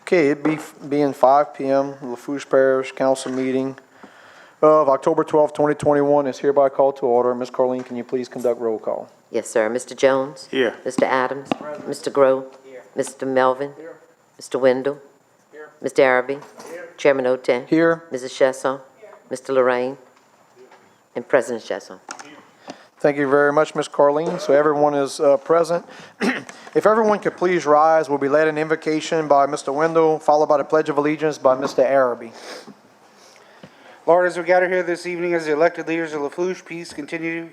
Okay, it being 5 p.m., Lafourche Parish Council meeting of October 12, 2021 is hereby called to order. Ms. Carlene, can you please conduct roll call? Yes, sir. Mr. Jones? Here. Mr. Adams? Present. Mr. Grow? Here. Mr. Melvin? Here. Mr. Wendell? Here. Mr. Araby? Here. Chairman Oten? Here. Mrs. Chesson? Here. Mr. Lorraine? Here. And President Chesson. Thank you very much, Ms. Carlene. So everyone is present. If everyone could please rise, we'll be led in invocation by Mr. Wendell, followed by the Pledge of Allegiance by Mr. Araby. Lord, as we gather here this evening as the elected leaders of Lafourche, please continue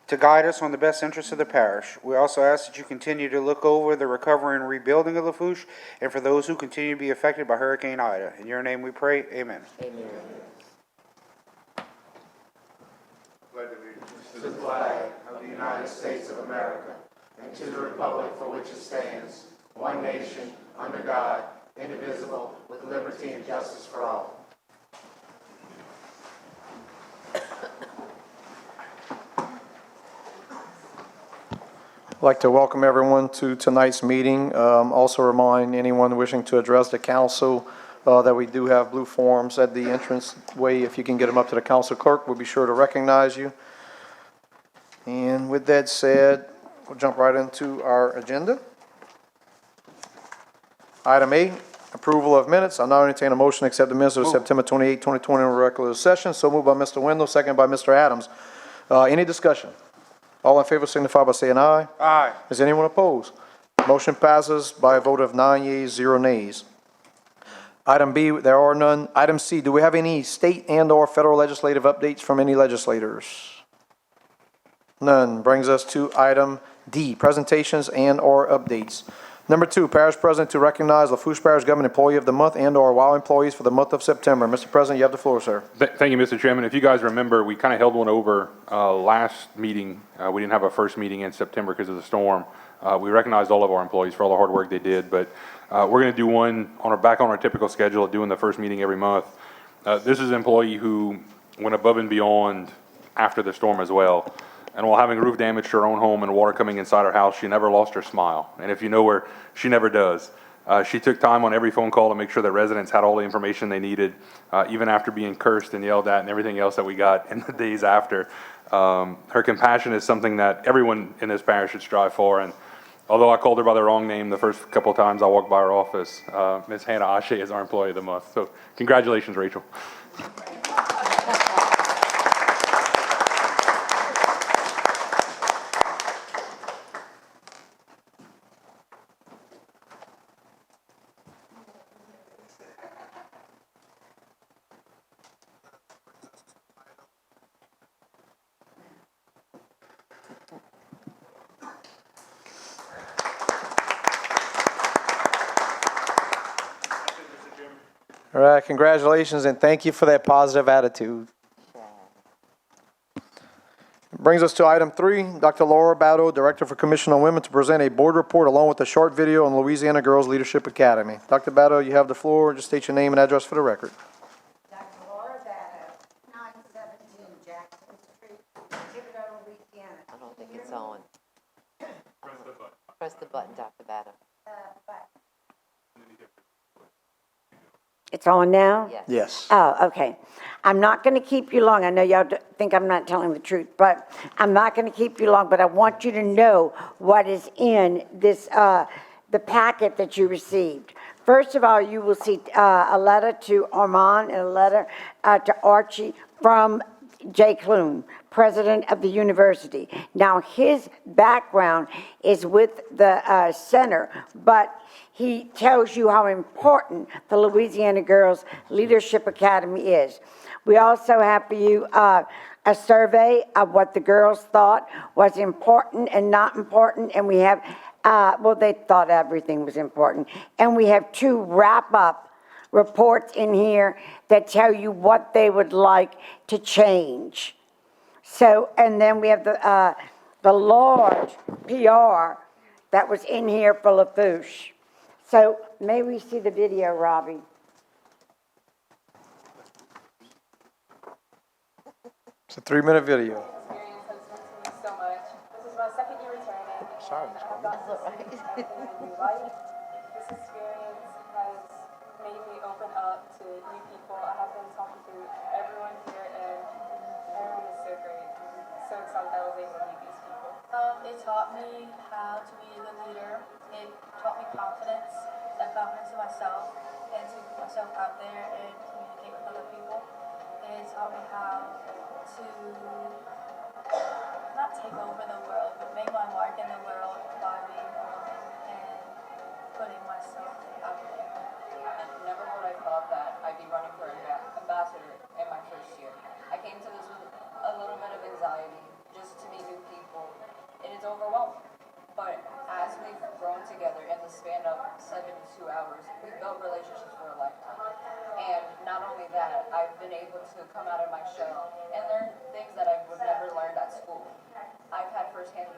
to guide us on the best interests of the parish. We also ask that you continue to look over the recovery and rebuilding of Lafourche and for those who continue to be affected by Hurricane Ida. In your name we pray, amen. Amen. Pledge allegiance to the flag of the United States of America and to the republic for which it stands, one nation, under God, indivisible, with liberty and justice for all. I'd like to welcome everyone to tonight's meeting. Also remind anyone wishing to address the council that we do have blue forms at the entranceway. If you can get them up to the council clerk, we'll be sure to recognize you. And with that said, we'll jump right into our agenda. Item A, approval of minutes. I'll now entertain a motion to accept the minutes of September 28, 2020 regular session. So moved by Mr. Wendell, second by Mr. Adams. Any discussion? All in favor signify by saying aye. Aye. Is anyone opposed? Motion passes by a vote of 9 yeas, 0 nays. Item B, there are none. Item C, do we have any state and/or federal legislative updates from any legislators? None. Brings us to item D, presentations and/or updates. Number 2, Parish President to recognize Lafourche Parish Government Employee of the Month and/or WOW employees for the month of September. Mr. President, you have the floor, sir. Thank you, Mr. Chairman. If you guys remember, we kind of held one over last meeting. We didn't have our first meeting in September because of the storm. We recognized all of our employees for all the hard work they did, but we're going to do one back on our typical schedule of doing the first meeting every month. This is an employee who went above and beyond after the storm as well. And while having roof damage to her own home and water coming inside her house, she never lost her smile. And if you know her, she never does. She took time on every phone call to make sure that residents had all the information they needed, even after being cursed and yelled at and everything else that we got in the days after. Her compassion is something that everyone in this parish should strive for. And although I called her by the wrong name the first couple of times I walked by her office, Ms. Hannah Ashe is our Employee of the Month. So congratulations, Rachel. All right, congratulations and thank you for that positive attitude. Brings us to item 3, Dr. Laura Battle, Director for Commission on Women, to present a board report along with a short video on Louisiana Girls Leadership Academy. Dr. Battle, you have the floor. Just state your name and address for the record. Dr. Laura Battle, 917 Jackson Street, Thibodeau, Louisiana. I don't think it's on. Press the button, Dr. Battle. It's on now? Yes. Yes. Oh, okay. I'm not going to keep you long. I know y'all think I'm not telling the truth, but I'm not going to keep you long, but I want you to know what is in this, the packet that you received. First of all, you will see a letter to Armand and a letter to Archie from Jay Clune, president of the university. Now, his background is with the center, but he tells you how important the Louisiana Girls Leadership Academy is. We also have for you a survey of what the girls thought was important and not important, and we have, well, they thought everything was important. And we have 2 wrap-up reports in here that tell you what they would like to change. So, and then we have the large PR that was in here for Lafourche. So, may we see the video, Robbie? It's a 3-minute video. Experience has meant to me so much. This is my second year returning. Sorry, and I've gotten to see everything in a new light. This experience has up to new people. I have been talking to everyone here, and everyone is so great. So excited that I was able to meet these people. It taught me how to be a good leader. It taught me confidence, that confidence in myself, and to put myself out there and communicate with other people. It taught me how to not take over the world, but make my mark in the world by being a woman and putting myself out there. And never would I thought that I'd be running for ambassador in my first year. I came to this with a little bit of anxiety, just to meet new people. It is overwhelming. But as we've grown together in the span of 72 hours, we've built relationships for a lifetime. And not only that, I've been able to come out of my shell and learn things that I would never learned at school. I've had firsthand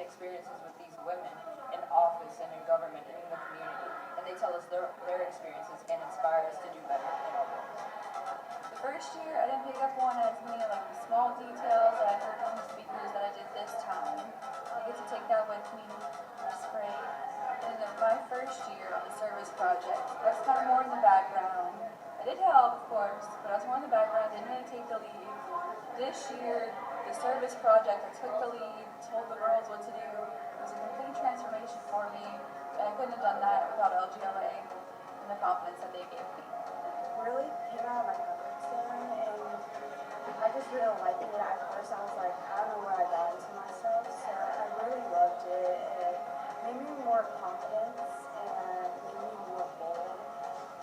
experiences with these women in office and in government and in the community, and they tell us their experiences and inspire us to do better in our work. The first year, I didn't pick up on as many like the small details that I heard from the speakers that I did this time. I get to take that with me. It's great. And then my first year on the service project, I was kind of more in the background. I did help, of course, but I was more in the background, didn't really take the lead. This year, the service project, I took the lead, told the girls what to do. It was a complete transformation for me, and I couldn't have done that without LGLA and the confidence that they gave me. Really came out of my comfort zone, and I just really don't like it. At first I was like, I don't know where I got into myself, so I really loved it. It made me more confident and made me more bold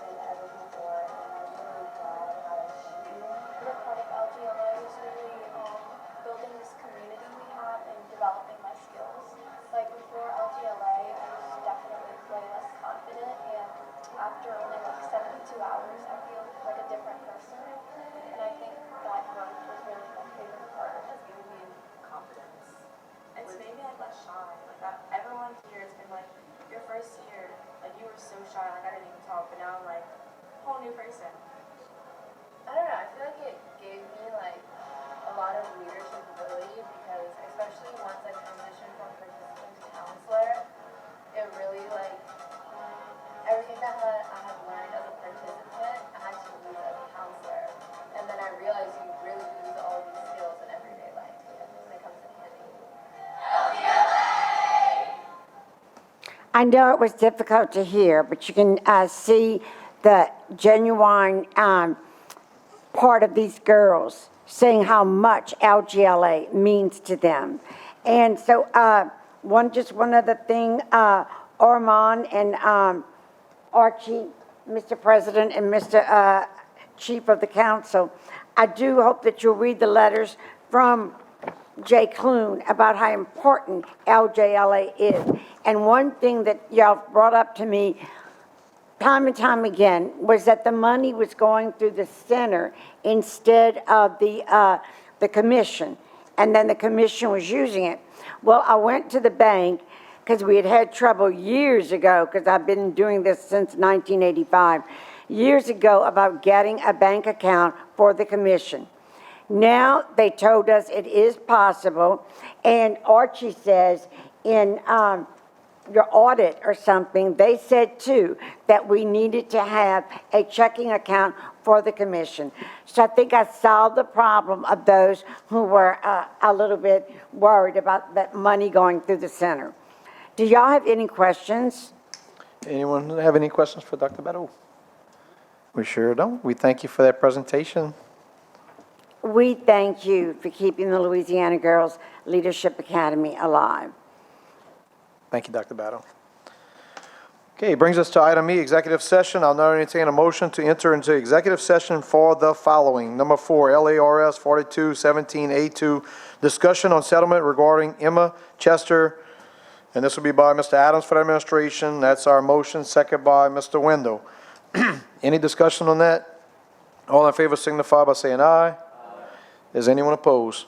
than ever before, and I'm really glad how it came to me. The part of LGLA was really building this community we have and developing my skills. Like before LGLA, I was definitely way less confident, and after only like 72 hours, I feel like a different person. And I think that growth was really my favorite part. It has given me confidence. It's made me like less shy. Everyone here has been like, your first year, like you were so shy, like I didn't even talk, but now I'm like a whole new person. I don't know, I feel like it gave me like a lot of leadership ability because especially once I transitioned from participant to counselor, it really like everything that I had learned as a participant, I had to use as a counselor. And then I realized you really use all of these skills in everyday life when it comes to handy. I know it was difficult to hear, but you can see the genuine part of these girls saying how much LGLA means to them. And so one other thing, Armand and Archie, Mr. President and Mr. Chief of the Council, I do hope that you'll read the letters from Jay Clune about how important LJLA is. And one thing that y'all brought up to me time and time again was that the money was going through the center instead of the commission, and then the commission was using it. Well, I went to the bank because we had trouble years ago, because I've been doing this since 1985, years ago, about getting a bank account for the commission. Now they told us it is possible, and Archie says in your audit or something, they said too that we needed to have a checking account for the commission. So I think I solved the problem of those who were a little bit worried about that money going through the center. Do y'all have any questions? Anyone have any questions for Dr. Beto? We sure don't. We thank you for that presentation. We thank you for keeping the Louisiana Girls Leadership Academy alive. Thank you, Dr. Battle. Okay, brings us to item E, executive session. I'll now entertain a motion to enter into executive session for the following. Number 4, LARS 4217A2, discussion on settlement regarding Emma Chester, and this will be by Mr. Adams for the administration. That's our motion, second by Mr. Wendell. Any discussion on that? All in favor signify by saying aye. Is anyone opposed?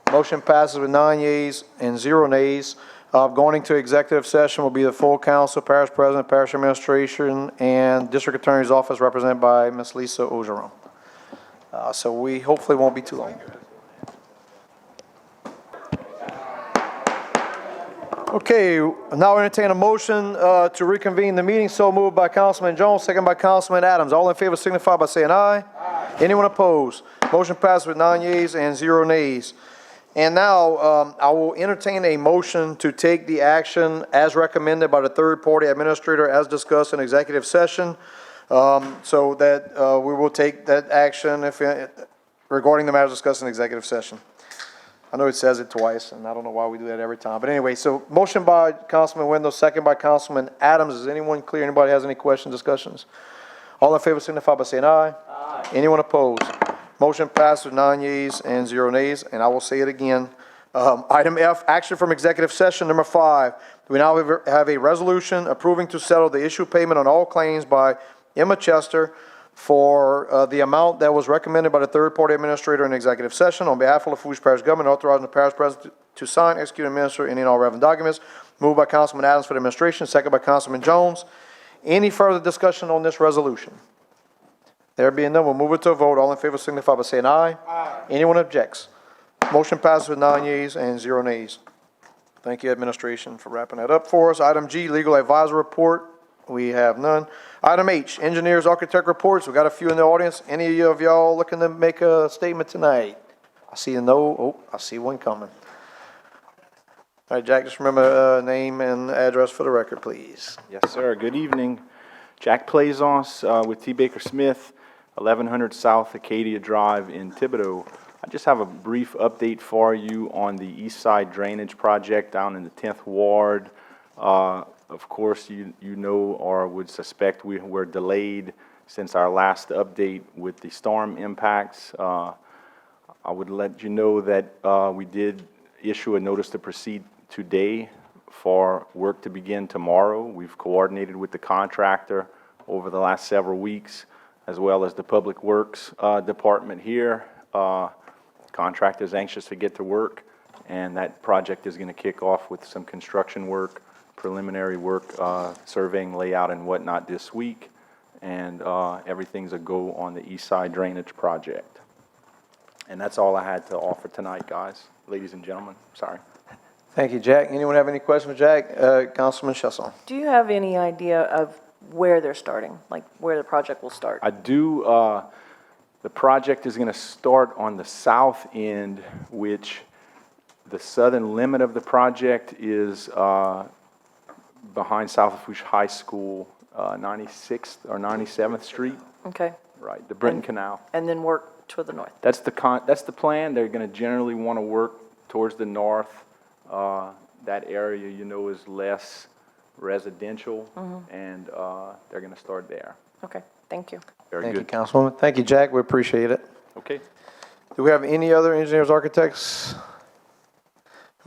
Motion passes with 9 yeas and 0 nays. Going into executive session will be the full council, parish president, parish administration, and district attorney's office represented by Ms. Lisa Ogeron. So we hopefully won't be too long. Okay, now entertain a motion to reconvene the meeting. So moved by Councilman Jones, second by Councilman Adams. All in favor signify by saying aye. Aye. Anyone opposed? Motion passes with 9 yeas and 0 nays. And now I will entertain a motion to take the action as recommended by the third-party administrator as discussed in executive session, so that we will take that action regarding the matters discussed in executive session. I know it says it twice, and I don't know why we do that every time. But anyway, so motion by Councilman Wendell, second by Councilman Adams. Is anyone clear? Anybody has any questions, discussions? All in favor signify by saying aye. Aye. Anyone opposed? Motion passes with 9 yeas and 0 nays, and I will say it again. Item F, action from executive session number 5. We now have a resolution approving to settle the issue payment on all claims by Emma Chester for the amount that was recommended by the third-party administrator in executive session on behalf of Lafourche Parish Government, authorizing the parish president to sign, execute, and administer any and all relevant documents. Moved by Councilman Adams for the administration, second by Councilman Jones. Any further discussion on this resolution? There being none, we'll move it to a vote. All in favor signify by saying aye. Aye. Anyone objects? Motion passes with 9 yeas and 0 nays. Thank you, administration, for wrapping that up for us. Item G, legal advisor report. We have none. Item H, engineers, architect reports. We got a few in the audience. Any of y'all looking to make a statement tonight? I see a no. Oh, I see one coming. All right, Jack, just remember name and address for the record, please. Yes, sir. Good evening. Jack Plaisance with T. Baker Smith, 1100 South Acadia Drive in Thibodaux. I just have a brief update for you on the East Side Drainage Project down in the 10th Ward. Of course, you know or would suspect we were delayed since our last update with the storm impacts. I would let you know that we did issue a notice to proceed today for work to begin tomorrow. We've coordinated with the contractor over the last several weeks, as well as the Public Works Department here. Contractor's anxious to get to work, and that project is going to kick off with some construction work, preliminary work, surveying, layout, and whatnot this week, and everything's a go on the East Side Drainage Project. And that's all I had to offer tonight, guys, ladies and gentlemen. Sorry. Thank you, Jack. Anyone have any questions for Jack? Councilman Chasson. Do you have any idea of where they're starting, like where the project will start? I do. The project is going to start on the south end, which the southern limit of the project is behind South Lafourche High School, 96th or 97th Street. Okay. Right, the Britton Canal. And then work to the north. That's the plan. They're going to generally want to work towards the north. That area, you know, is less residential, and they're going to start there. Okay, thank you. Very Thank good. you, Councilwoman. Thank you, Jack. We appreciate it. Okay. Do we have any other engineers, architects?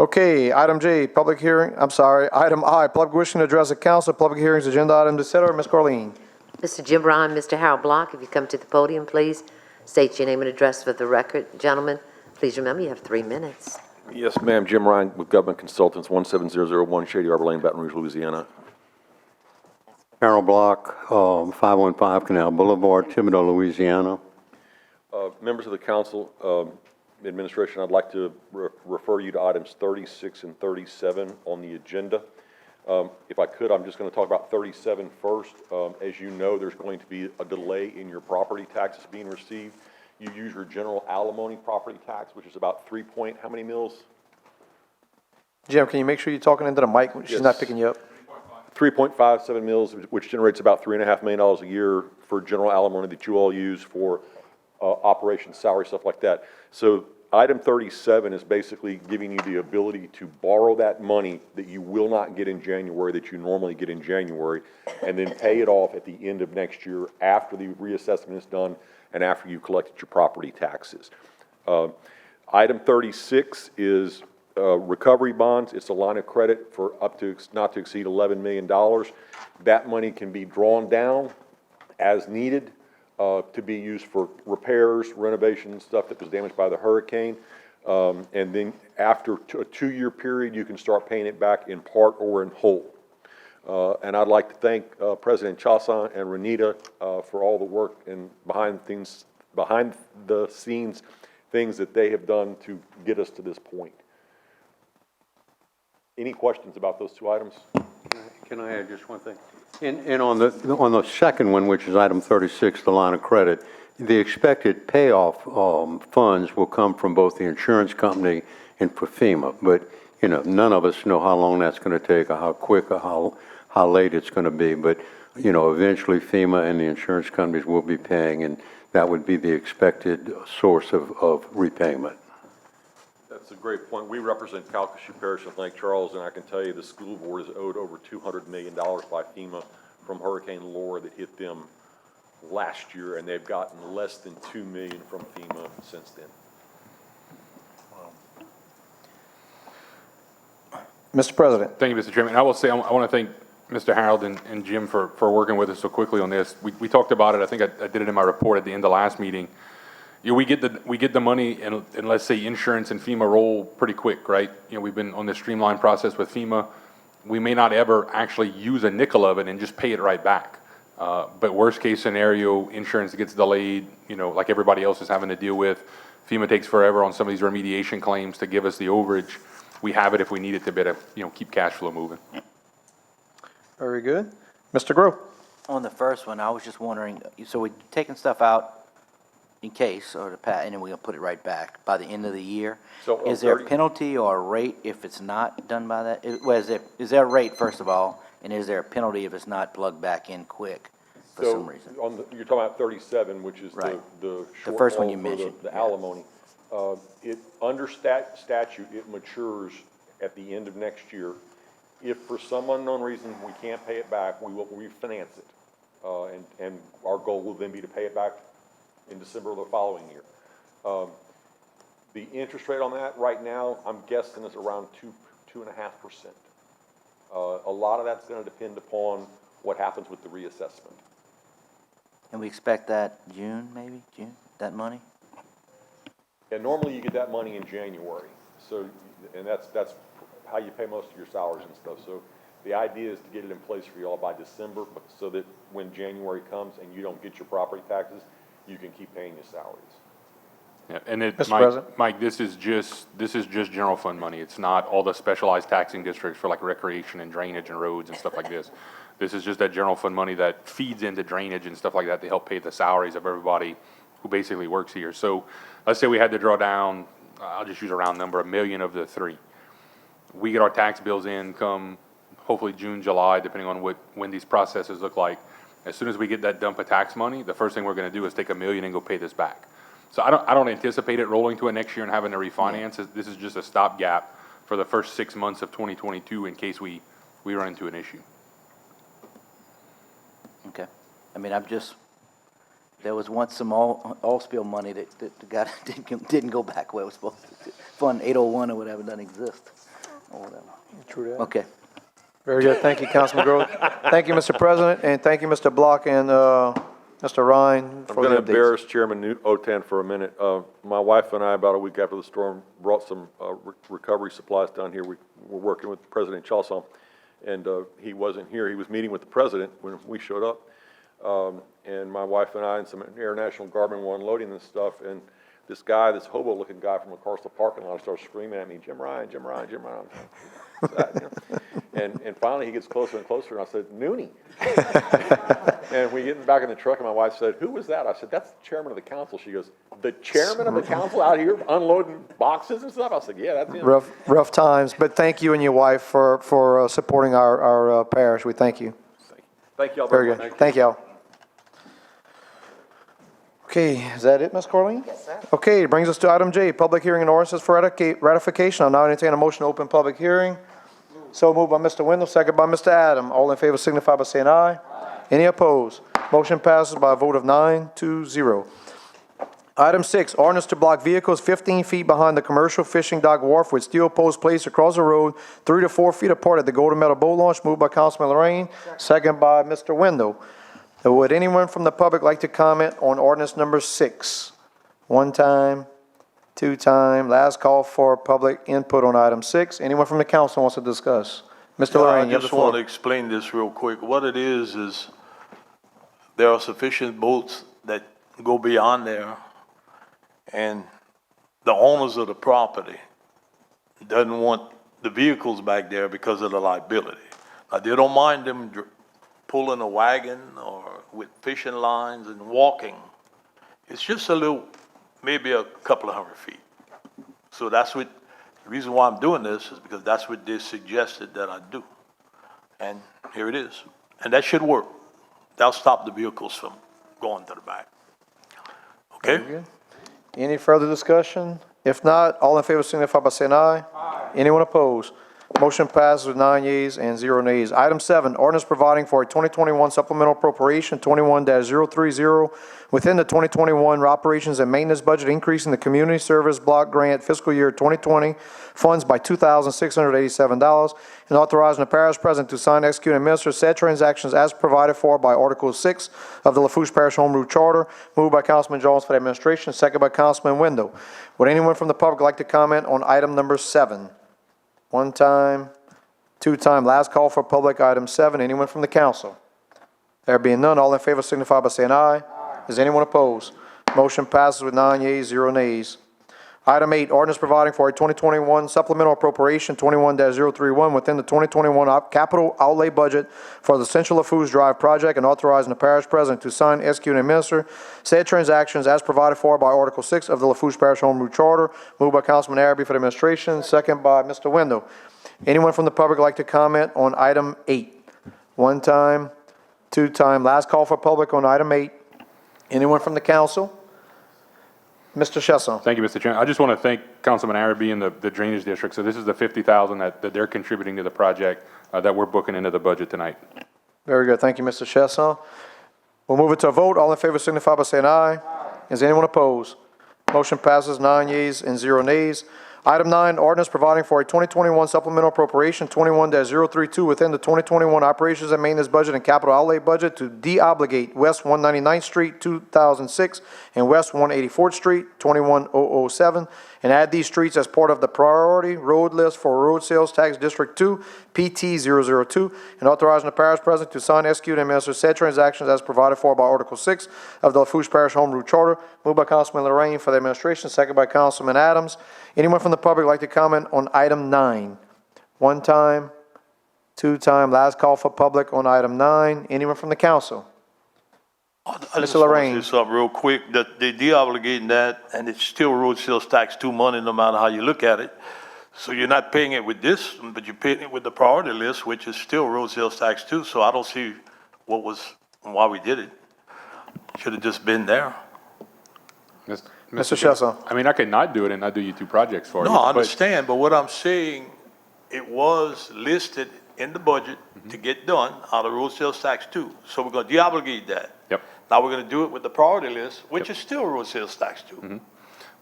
Okay, item J, public hearing. Item I, public wishing to address the council, public hearings, agenda items, et cetera. Ms. Carleen. Mr. Jim Ryan, Mr. Harold Block, if you come to the podium, please. State your name and address for the record. Gentlemen, please remember you have 3 minutes. Yes, ma'am. Jim Ryan with Government Consultants, 17001 Shady Arbor Lane, Baton Rouge, Louisiana. Harold Block, 515 Canal Boulevard, Thibodaux, Louisiana. Members of the council, administration, I'd like to refer you to items 36 and 37 on the agenda. If I could, I'm just going to talk about 37 first. As you know, there's going to be a delay in your property taxes being received. You use your general alimony property tax, which is about how many mils? Jim, can you make sure you're talking into the mic? She's not picking you up. 3.57 mils, which generates about $3.5 million a year for general alimony that you all use for operations, salary, stuff like that. So item 37 is basically giving you the ability to borrow that money that you will not get in January, that you normally get in January, and then pay it off at the end of next year after the reassessment is done and after you've collected your property taxes. Item 36 is recovery bonds. It's a line of credit for up to not to exceed $11 million. That money can be drawn down as needed to be used for repairs, renovations, stuff that was damaged by the hurricane. And then after a 2-year period, you can start paying it back in part or in whole. And I'd like to thank President Chasson and Renita for all the work and behind the scenes things that they have done to get us to this point. Any questions about those two items? Can I add just one thing? And on the second one, which is item 36, the line of credit, the expected payoff funds will come from both the insurance company and for FEMA. But, you know, none of us know how long that's going to take or how quick or how late it's going to be. But, you know, eventually FEMA and the insurance companies will be paying, and that would be the expected source of repayment. That's a great point. We represent Calcasieu Parish and Lake Charles, and I can tell you the school board is owed over $200 million by FEMA from Hurricane Laura that hit them last year, and they've gotten less than $2 million from FEMA since then. Mr. President. Thank you, Mr. Chairman. I will say, I want to thank Mr. Harold and Jim for working with us so quickly on this. We talked about it, I think I did it in my report at the end of last meeting. You know, we get the money and let's say insurance and FEMA roll pretty quick, right? You know, we've been on this streamlined process with FEMA. We may not ever actually use a nickel of it and just pay it right back. But worst case scenario, insurance gets delayed, you know, like everybody else is having to deal with. FEMA takes forever on some of these remediation claims to give us the overage. We have it if we need it to better, you know, keep cash flow moving. Very good. Mr. Groh. On the first one, I was just wondering, so we're taking stuff out in case, or and then we're gonna put it right back by the end of the year? So, is there a penalty or a rate if it's not done by that? Is there a rate, first of all, and is there a penalty if it's not plugged back in quick for some reason? You're talking about 37, which is Right. the first one you shortfall for mentioned, the yeah. alimony. Under statute, it matures at the end of next year. If for some unknown reason we can't pay it back, we will refinance it. And our goal will then be to pay it back in December of the following year. The interest rate on that right now, I'm guessing is around 2.5%. A lot of that's going to depend upon what happens with the reassessment. And we expect that June, maybe, that money? And normally you get that money in January. So, and that's how you pay most of your salaries and stuff. So the idea is to get it in place for y'all by December, so that when January comes and you don't get your property taxes, you can keep paying your salaries. Yeah, and Mr. President? Mike, this is just general fund money. It's not all the specialized taxing districts for like recreation and drainage and roads and stuff like this. This is just that general fund money that feeds into drainage and stuff like that to help pay the salaries of everybody who basically works here. So let's say we had to draw down, I'll just use a round number, $1 million of the $3 million. We get our tax bills in come hopefully June, July, depending on when these processes look like. As soon as we get that dump of tax money, the first thing we're going to do is take $1 million and go pay this back. So I don't anticipate it rolling to a next year and having to refinance. This is just a stopgap for the first 6 months of 2022 in case we run into an issue. Okay. I mean, there was once some all spill money that didn't go back where it was supposed to. Fund 801 or whatever doesn't exist, or whatever. True that. Okay. Very good. Thank you, Councilman Groh. Thank you, Mr. President, and thank you, Mr. Block and Mr. Ryan, I'm for going the to updates. embarrass Chairman Otan for a minute. My wife and I, about a week after the storm, brought some recovery supplies down here. We were working with President Chalson, and he wasn't here. He was meeting with the president when we showed up. And my wife and I and some international guardmen were unloading this stuff, and this guy, this hobo-looking guy from across the parking lot, starts screaming at me, Jim Ryan, Jim Ryan, Jim Ryan. And finally he gets closer and closer, and I said, Noonie. And we get back in the truck, and my wife said, who was that? I said, that's the chairman of the council. She goes, the chairman of the council out here unloading boxes and stuff? I said, yeah, that's him. Rough times, but thank you and your wife for supporting our parish. We thank you. Thank y'all Very very good. much. Thank y'all. Okay, is that it, Ms. Corleen? Yes, sir. Okay, it brings us to item J, public hearing and ordinances for ratification. I'll now entertain a motion to open public hearing. So moved by Mr. Wendell, second by Mr. Adam. All in favor signify by saying aye. Any opposed? Motion passes by a vote of 9-0. Item 6, ordinance to block vehicles 15 feet behind the commercial fishing dock wharf with steel posts placed across the road 3 to 4 feet apart at the Golden Meadow Boat Launch. Moved by Councilman Lorraine, second by Mr. Wendell. Would anyone from the public like to comment on ordinance number 6? One time, two time, last call for public input on item 6. Anyone from the council wants to discuss? Mr. Lorraine, you have the I just want to floor. explain this real quick. What it is there are sufficient boats that go beyond there, and the owners of the property doesn't want the vehicles back there because of the liability. Now, they don't mind them pulling a wagon or with fishing lines and walking. It's just a little, maybe a couple of 100 feet. So that's what, the reason why I'm doing this is because that's what they suggested that I do. And here it is. And that should work. That'll stop the vehicles from going to the back. Okay? Very good. Any further discussion? If not, all in favor signify by saying aye. Aye. Anyone opposed? Motion passes with 9 yeas and 0 nays. Item 7, ordinance providing for a 2021 supplemental appropriation 21-030 within the 2021 operations and maintenance budget, increasing the community service block grant fiscal year 2020 funds by $2,687, and authorizing the parish president to sign, execute, and administer said transactions as provided for by Article 6 of the Lafourche Parish Home Rule Charter. Moved by Councilman Jones for the administration, second by Councilman Wendell. Would anyone from the public like to comment on item number 7? One time, two time, last call for public, item 7. Anyone from the council? There being none, all in favor signify by saying aye. Aye. Is anyone opposed? Motion passes with 9 yeas, 0 nays. Item 8, ordinance providing for a 2021 supplemental appropriation 21-031 within the 2021 capital outlay budget for the Central Lafourche Drive project, and authorizing the parish president to sign, execute, and administer said transactions as provided for by Article 6 of the Lafourche Parish Home Rule Charter. Moved by Councilman Araby for the administration, second by Mr. Wendell. Anyone from the public like to comment on item 8? One time, two time, last call for public on item 8. Anyone from the council? Mr. Chesson. Thank you, Mr. Chairman. I just want to thank Councilman Araby and the Drainage District. So this is the $50,000 that they're contributing to the project that we're booking into the budget tonight. Very good. Thank you, Mr. Chesson. We'll move it to a vote. All in favor signify by saying aye. Aye. Is anyone opposed? Motion passes 9 yeas and 0 nays. Item 9, ordinance providing for a 2021 supplemental appropriation 21-032 within the 2021 operations and maintenance budget and capital outlay budget to de-obligate West 199th Street, 2006, and West 184th Street, 21007, and add these streets as part of the priority road list for Road Sales Tax District 2, PT002, and authorizing the parish president to sign, execute, and administer said transactions as provided for by Article 6 of the Lafourche Parish Home Rule Charter. Moved by Councilman Lorraine for the administration, second by Councilman Adams. Anyone from the public like to comment on item 9? One time, two time, last call for public on item 9. Anyone from the council? I just want to say something real quick, that they de-obligating that, and it's still road sales tax 2 money, no matter how you look at it. So you're not paying it with this, but you're paying it with the priority list, which is still road sales tax 2. So I don't see why we did it. Should have just been there. Mr. Chesson. I mean, I could not do it and not do you 2 projects for you. No, I understand, but what I'm saying, it was listed in the budget to get done out of road sales tax 2. So we're going to de-obligate that. Yep. Now we're going to do it with the priority list, which is still road sales tax 2.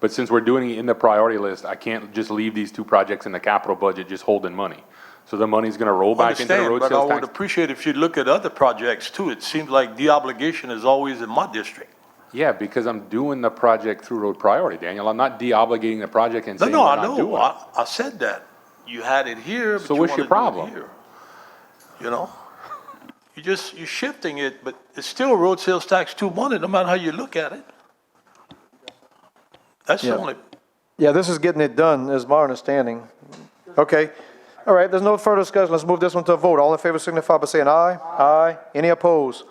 But since we're doing it in the priority list, I can't just leave these 2 projects in the capital budget just holding money. So the money's going to roll back into the road but sales I would tax. appreciate if you look at other projects too. It seems like de-obligation is always in my district. Yeah, because I'm doing the project through road priority, Daniel. I'm not de-obligating the project and saying No, we're I not doing know. it. I said that. You had it here, but So you what's want your to do it problem? here. You know? You're shifting it, but it's still road sales tax 2 money, no matter how you look at it. That's the only. Yeah, this is getting it done, is my understanding. Okay. All right, there's no further discussion. Let's move this one to a vote. All in favor signify by saying aye. Aye. Any opposed?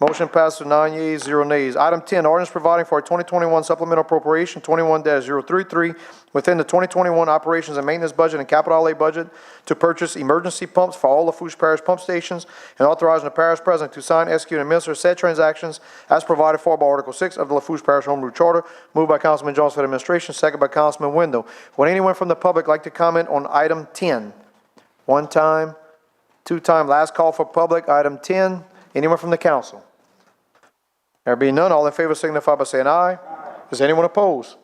Motion passes with 9 yeas, 0 nays. Item 10, ordinance providing for a 2021 supplemental appropriation 21-033 within the 2021 operations and maintenance budget and capital outlay budget to purchase emergency pumps for all Lafourche Parish pump stations, and authorizing the parish president to sign, execute, and administer said transactions as provided for by Article 6 of the Lafourche Parish Home Rule Charter. Moved by Councilman Jones for the administration, second by Councilman Wendell. Would anyone from the public like to comment on item 10? One time, two time, last call for public, item 10. Anyone from the council? There being none, all in favor signify by saying aye. Aye. Is anyone opposed?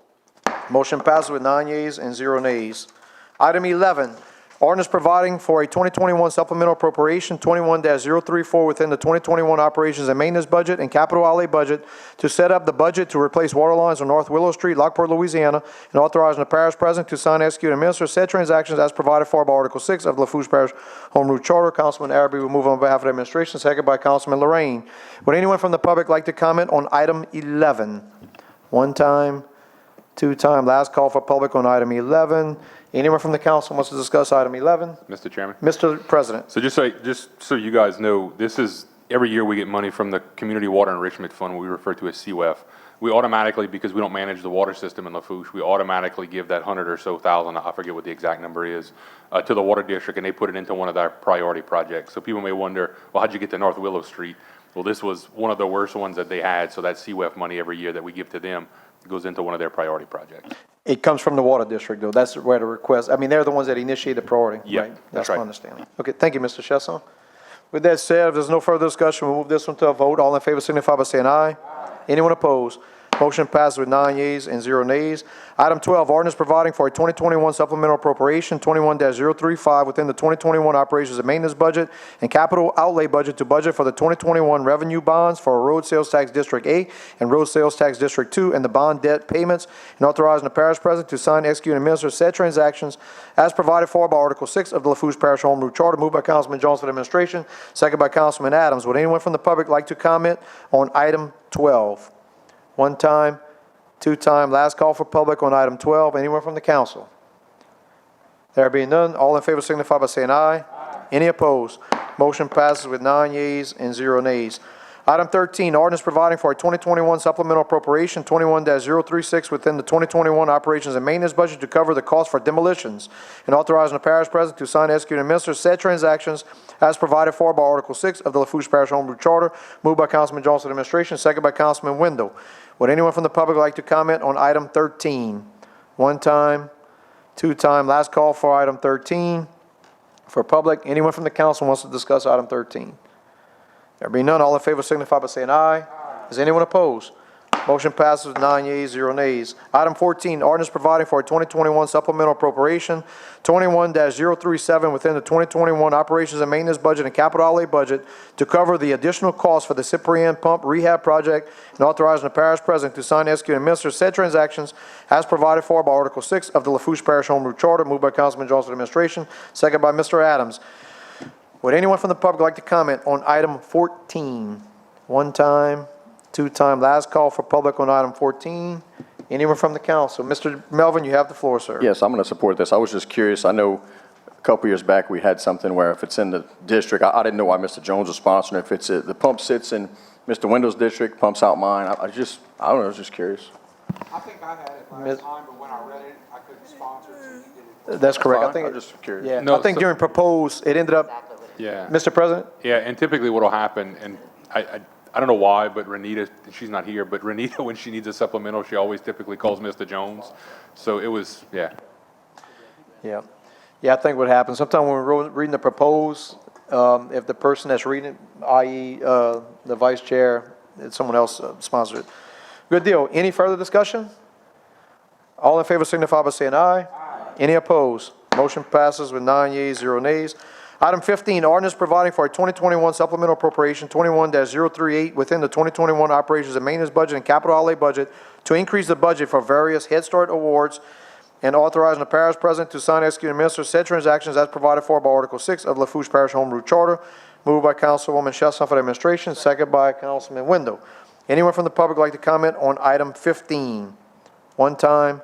Motion passes with 9 yeas and 0 nays. Item 11, ordinance providing for a 2021 supplemental appropriation 21-034 within the 2021 operations and maintenance budget and capital outlay budget to set up the budget to replace water lines on North Willow Street, Lockport, Louisiana, and authorizing the parish president to sign, execute, and administer said transactions as provided for by Article 6 of the Lafourche Parish Home Rule Charter. Councilman Araby will move on behalf of the administration, second by Councilman Lorraine. Would anyone from the public like to comment on item 11? One time, two time, last call for public on item 11. Anyone from the council wants to discuss item 11? Mr. Chairman? Mr. President. So just so you guys know, this is, every year we get money from the Community Water Enrichment Fund, we refer to as CWEF. We automatically, because we don't manage the water system in Lafourche, we automatically give that 100 or so thousand, I forget what the exact number is, to the water district, and they put it into one of their priority projects. So people may wonder, well, how'd you get to North Willow Street? Well, this was one of the worst ones that they had, so that CWEF money every year that we give to them goes into one of their priority projects. It comes from the water district, though. That's where the request, I mean, they're the ones that initiate the priority, Yeah, right? that's my right. understanding. Okay, thank you, Mr. Chesson. With that said, if there's no further discussion, we'll move this one to a vote. All in favor signify by saying aye. Anyone opposed? Motion passes with 9 yeas and 0 nays. Item 12, ordinance providing for a 2021 supplemental appropriation 21-035 within the 2021 operations and maintenance budget and capital outlay budget to budget for the 2021 revenue bonds for Road Sales Tax District A and Road Sales Tax District 2 and the bond debt payments, and authorizing the parish president to sign, execute, and administer said transactions as provided for by Article 6 of the Lafourche Parish Home Rule Charter. Moved by Councilman Jones for the administration, second by Councilman Adams. Would anyone from the public like to comment on item 12? One time, two time, last call for public on item 12. Anyone from the council? There being none, all in favor signify by saying aye. Any opposed? Motion passes with 9 yeas and 0 nays. Item 13, ordinance providing for a 2021 supplemental appropriation 21-036 within the 2021 operations and maintenance budget to cover the cost for demolitions and authorizing the parish president to sign, execute, and administer said transactions as provided for by Article 6 of the Lafourche Parish Home Rule Charter. Moved by Councilman Johnson administration, second by Councilman Wendell. Would anyone from the public like to comment on item 13? One time, two time, last call for item 13. For public, anyone from the council wants to discuss item 13? There being none, all in favor signify by saying aye. Is anyone opposed? Motion passes with 9 yeas, 0 nays. Item 14, ordinance providing for a 2021 supplemental appropriation 21-037 within the 2021 operations and maintenance budget and capital outlay budget to cover the additional costs for the Cyprian Pump Rehab Project and authorizing the parish president to sign, execute, and administer said transactions as provided for by Article 6 of the Lafourche Parish Home Rule Charter. Moved by Councilman Johnson administration, second by Mr. Adams. Would anyone from the public like to comment on item 14? One time, two time, last call for public on item 14. Anyone from the council? Mr. Melvin, you have the floor, sir. Yes, I'm going to support this. I was just curious. I know a couple years back we had something where if it's in the district, I didn't know why Mr. Jones was sponsoring. If it's the pump sits in Mr. Wendell's district, pumps out mine. I don't know. I was just curious. I think I had it last time, but when I read it, I couldn't sponsor it, so you did it. That's correct. I I'm think, just curious. yeah, No, I think so- during proposed, it ended up, Yeah. Mr. President? Yeah, and typically what'll happen, and I don't know why, but Renita, she's not here, but Renita, when she needs a supplemental, she always typically calls Mr. Jones. So it was, yeah. Yeah. Yeah, I think what happens, sometimes when we're reading the proposed, if the person that's reading it, i.e. The vice chair, it's someone else sponsored it. Good deal. Any further discussion? All in favor signify by saying aye. Any opposed? Motion passes with 9 yeas, 0 nays. Item 15, ordinance providing for a 2021 supplemental appropriation 21-038 within the 2021 operations and maintenance budget and capital outlay budget to increase the budget for various Head Start awards and authorizing the parish president to sign, execute, and administer said transactions as provided for by Article 6 of Lafourche Parish Home Rule Charter. Moved by Councilwoman Chestnut for the administration, second by Councilman Wendell. Anyone from the public like to comment on item 15? One time,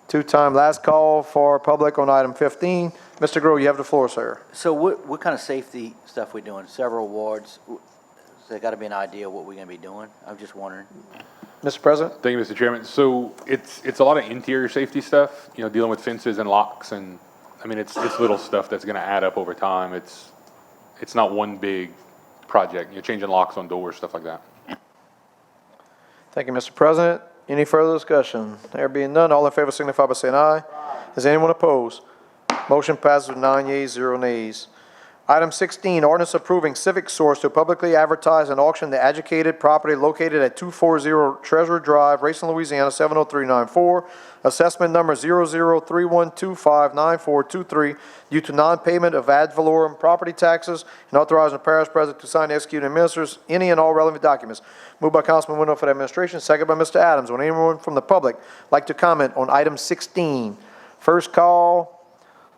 two time, last call for public on item 15. Mr. Groh, you have the floor, sir. So what kind of safety stuff we doing? Several wards? So there got to be an idea of what we're going to be doing. I'm just wondering. Mr. President? Thank you, Mr. Chairman. So it's a lot of interior safety stuff, you know, dealing with fences and locks, and I mean, it's little stuff that's going to add up over time. It's not one big project. You're changing locks on doors, stuff like that. Thank you, Mr. President. Any further discussion? There being none, all in favor signify by saying aye. Is anyone opposed? Motion passes with 9 yeas, 0 nays. Item 16, ordinance approving Civic Source to publicly advertise and auction the adjudicated property located at 240 Treasure Drive, Racine, Louisiana, 70394, assessment number 0031259423, due to non-payment of ad valorem property taxes, and authorizing the parish president to sign, execute, and administer any and all relevant documents. Moved by Councilman Wendell for the administration, second by Mr. Adams. Would anyone from the public like to comment on item 16? First call,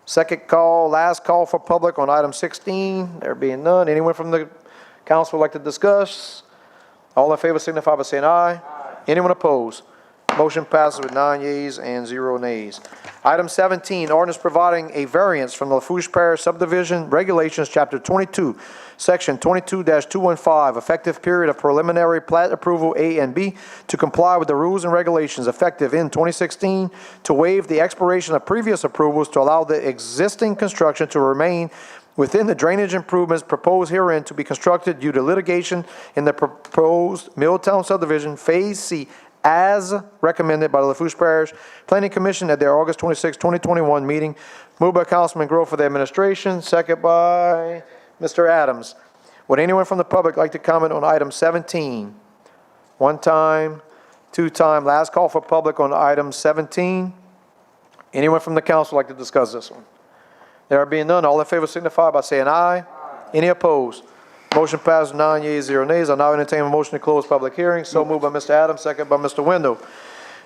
second call, last call for public on item 16. There being none, anyone from the council would like to discuss? All in favor signify by saying aye. Anyone opposed? Motion passes with 9 yeas and 0 nays. Item 17, ordinance providing a variance from the Lafourche Parish Subdivision Regulations, Chapter 22, Section 22-215, effective period of preliminary plat approval A and B, to comply with the rules and regulations effective in 2016, to waive the expiration of previous approvals to allow the existing construction to remain within the drainage improvements proposed herein to be constructed due to litigation in the proposed Milltown subdivision, Phase C, as recommended by the Lafourche Parish Planning Commission at their August 26, 2021 meeting. Moved by Councilman Grove for the administration, second by Mr. Adams. Would anyone from the public like to comment on item 17? One time, two time. Last call for public on item 17. Anyone from the council like to discuss this one? There being none, all in favor signify by saying aye. Any opposed? Motion passes 9 yeas, 0 nays. I now entertain a motion to close public hearing. So moved by Mr. Adams, second by Mr. Wendell.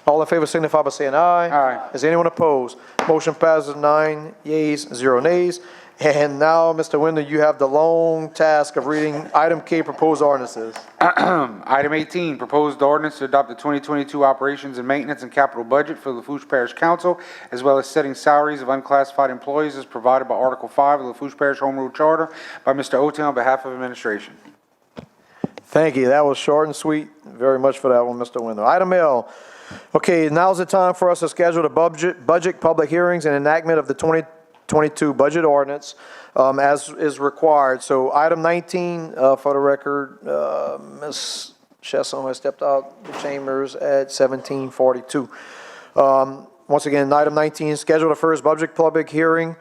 All in favor signify by saying aye. Aye. Is anyone opposed? Motion passes 9 yeas, 0 nays. And now, Mr. Wendell, you have the long task of reading item K, proposed ordinances. Item 18, proposed ordinance to adopt the 2022 operations and maintenance and capital budget for the Lafourche Parish Council, as well as setting salaries of unclassified employees as provided by Article 5 of the Lafourche Parish Home Rule Charter by Mr. Otel on behalf of administration. Thank you. That was short and sweet. Very much for that one, Mr. Wendell. Item L. Okay, now's the time for us to schedule the budget public hearings and enactment of the 2022 budget ordinance as is required. So item 19, for the record, Ms. Chesson has stepped out the chambers at 17:42. Once again, item 19, schedule the first budget public hearing.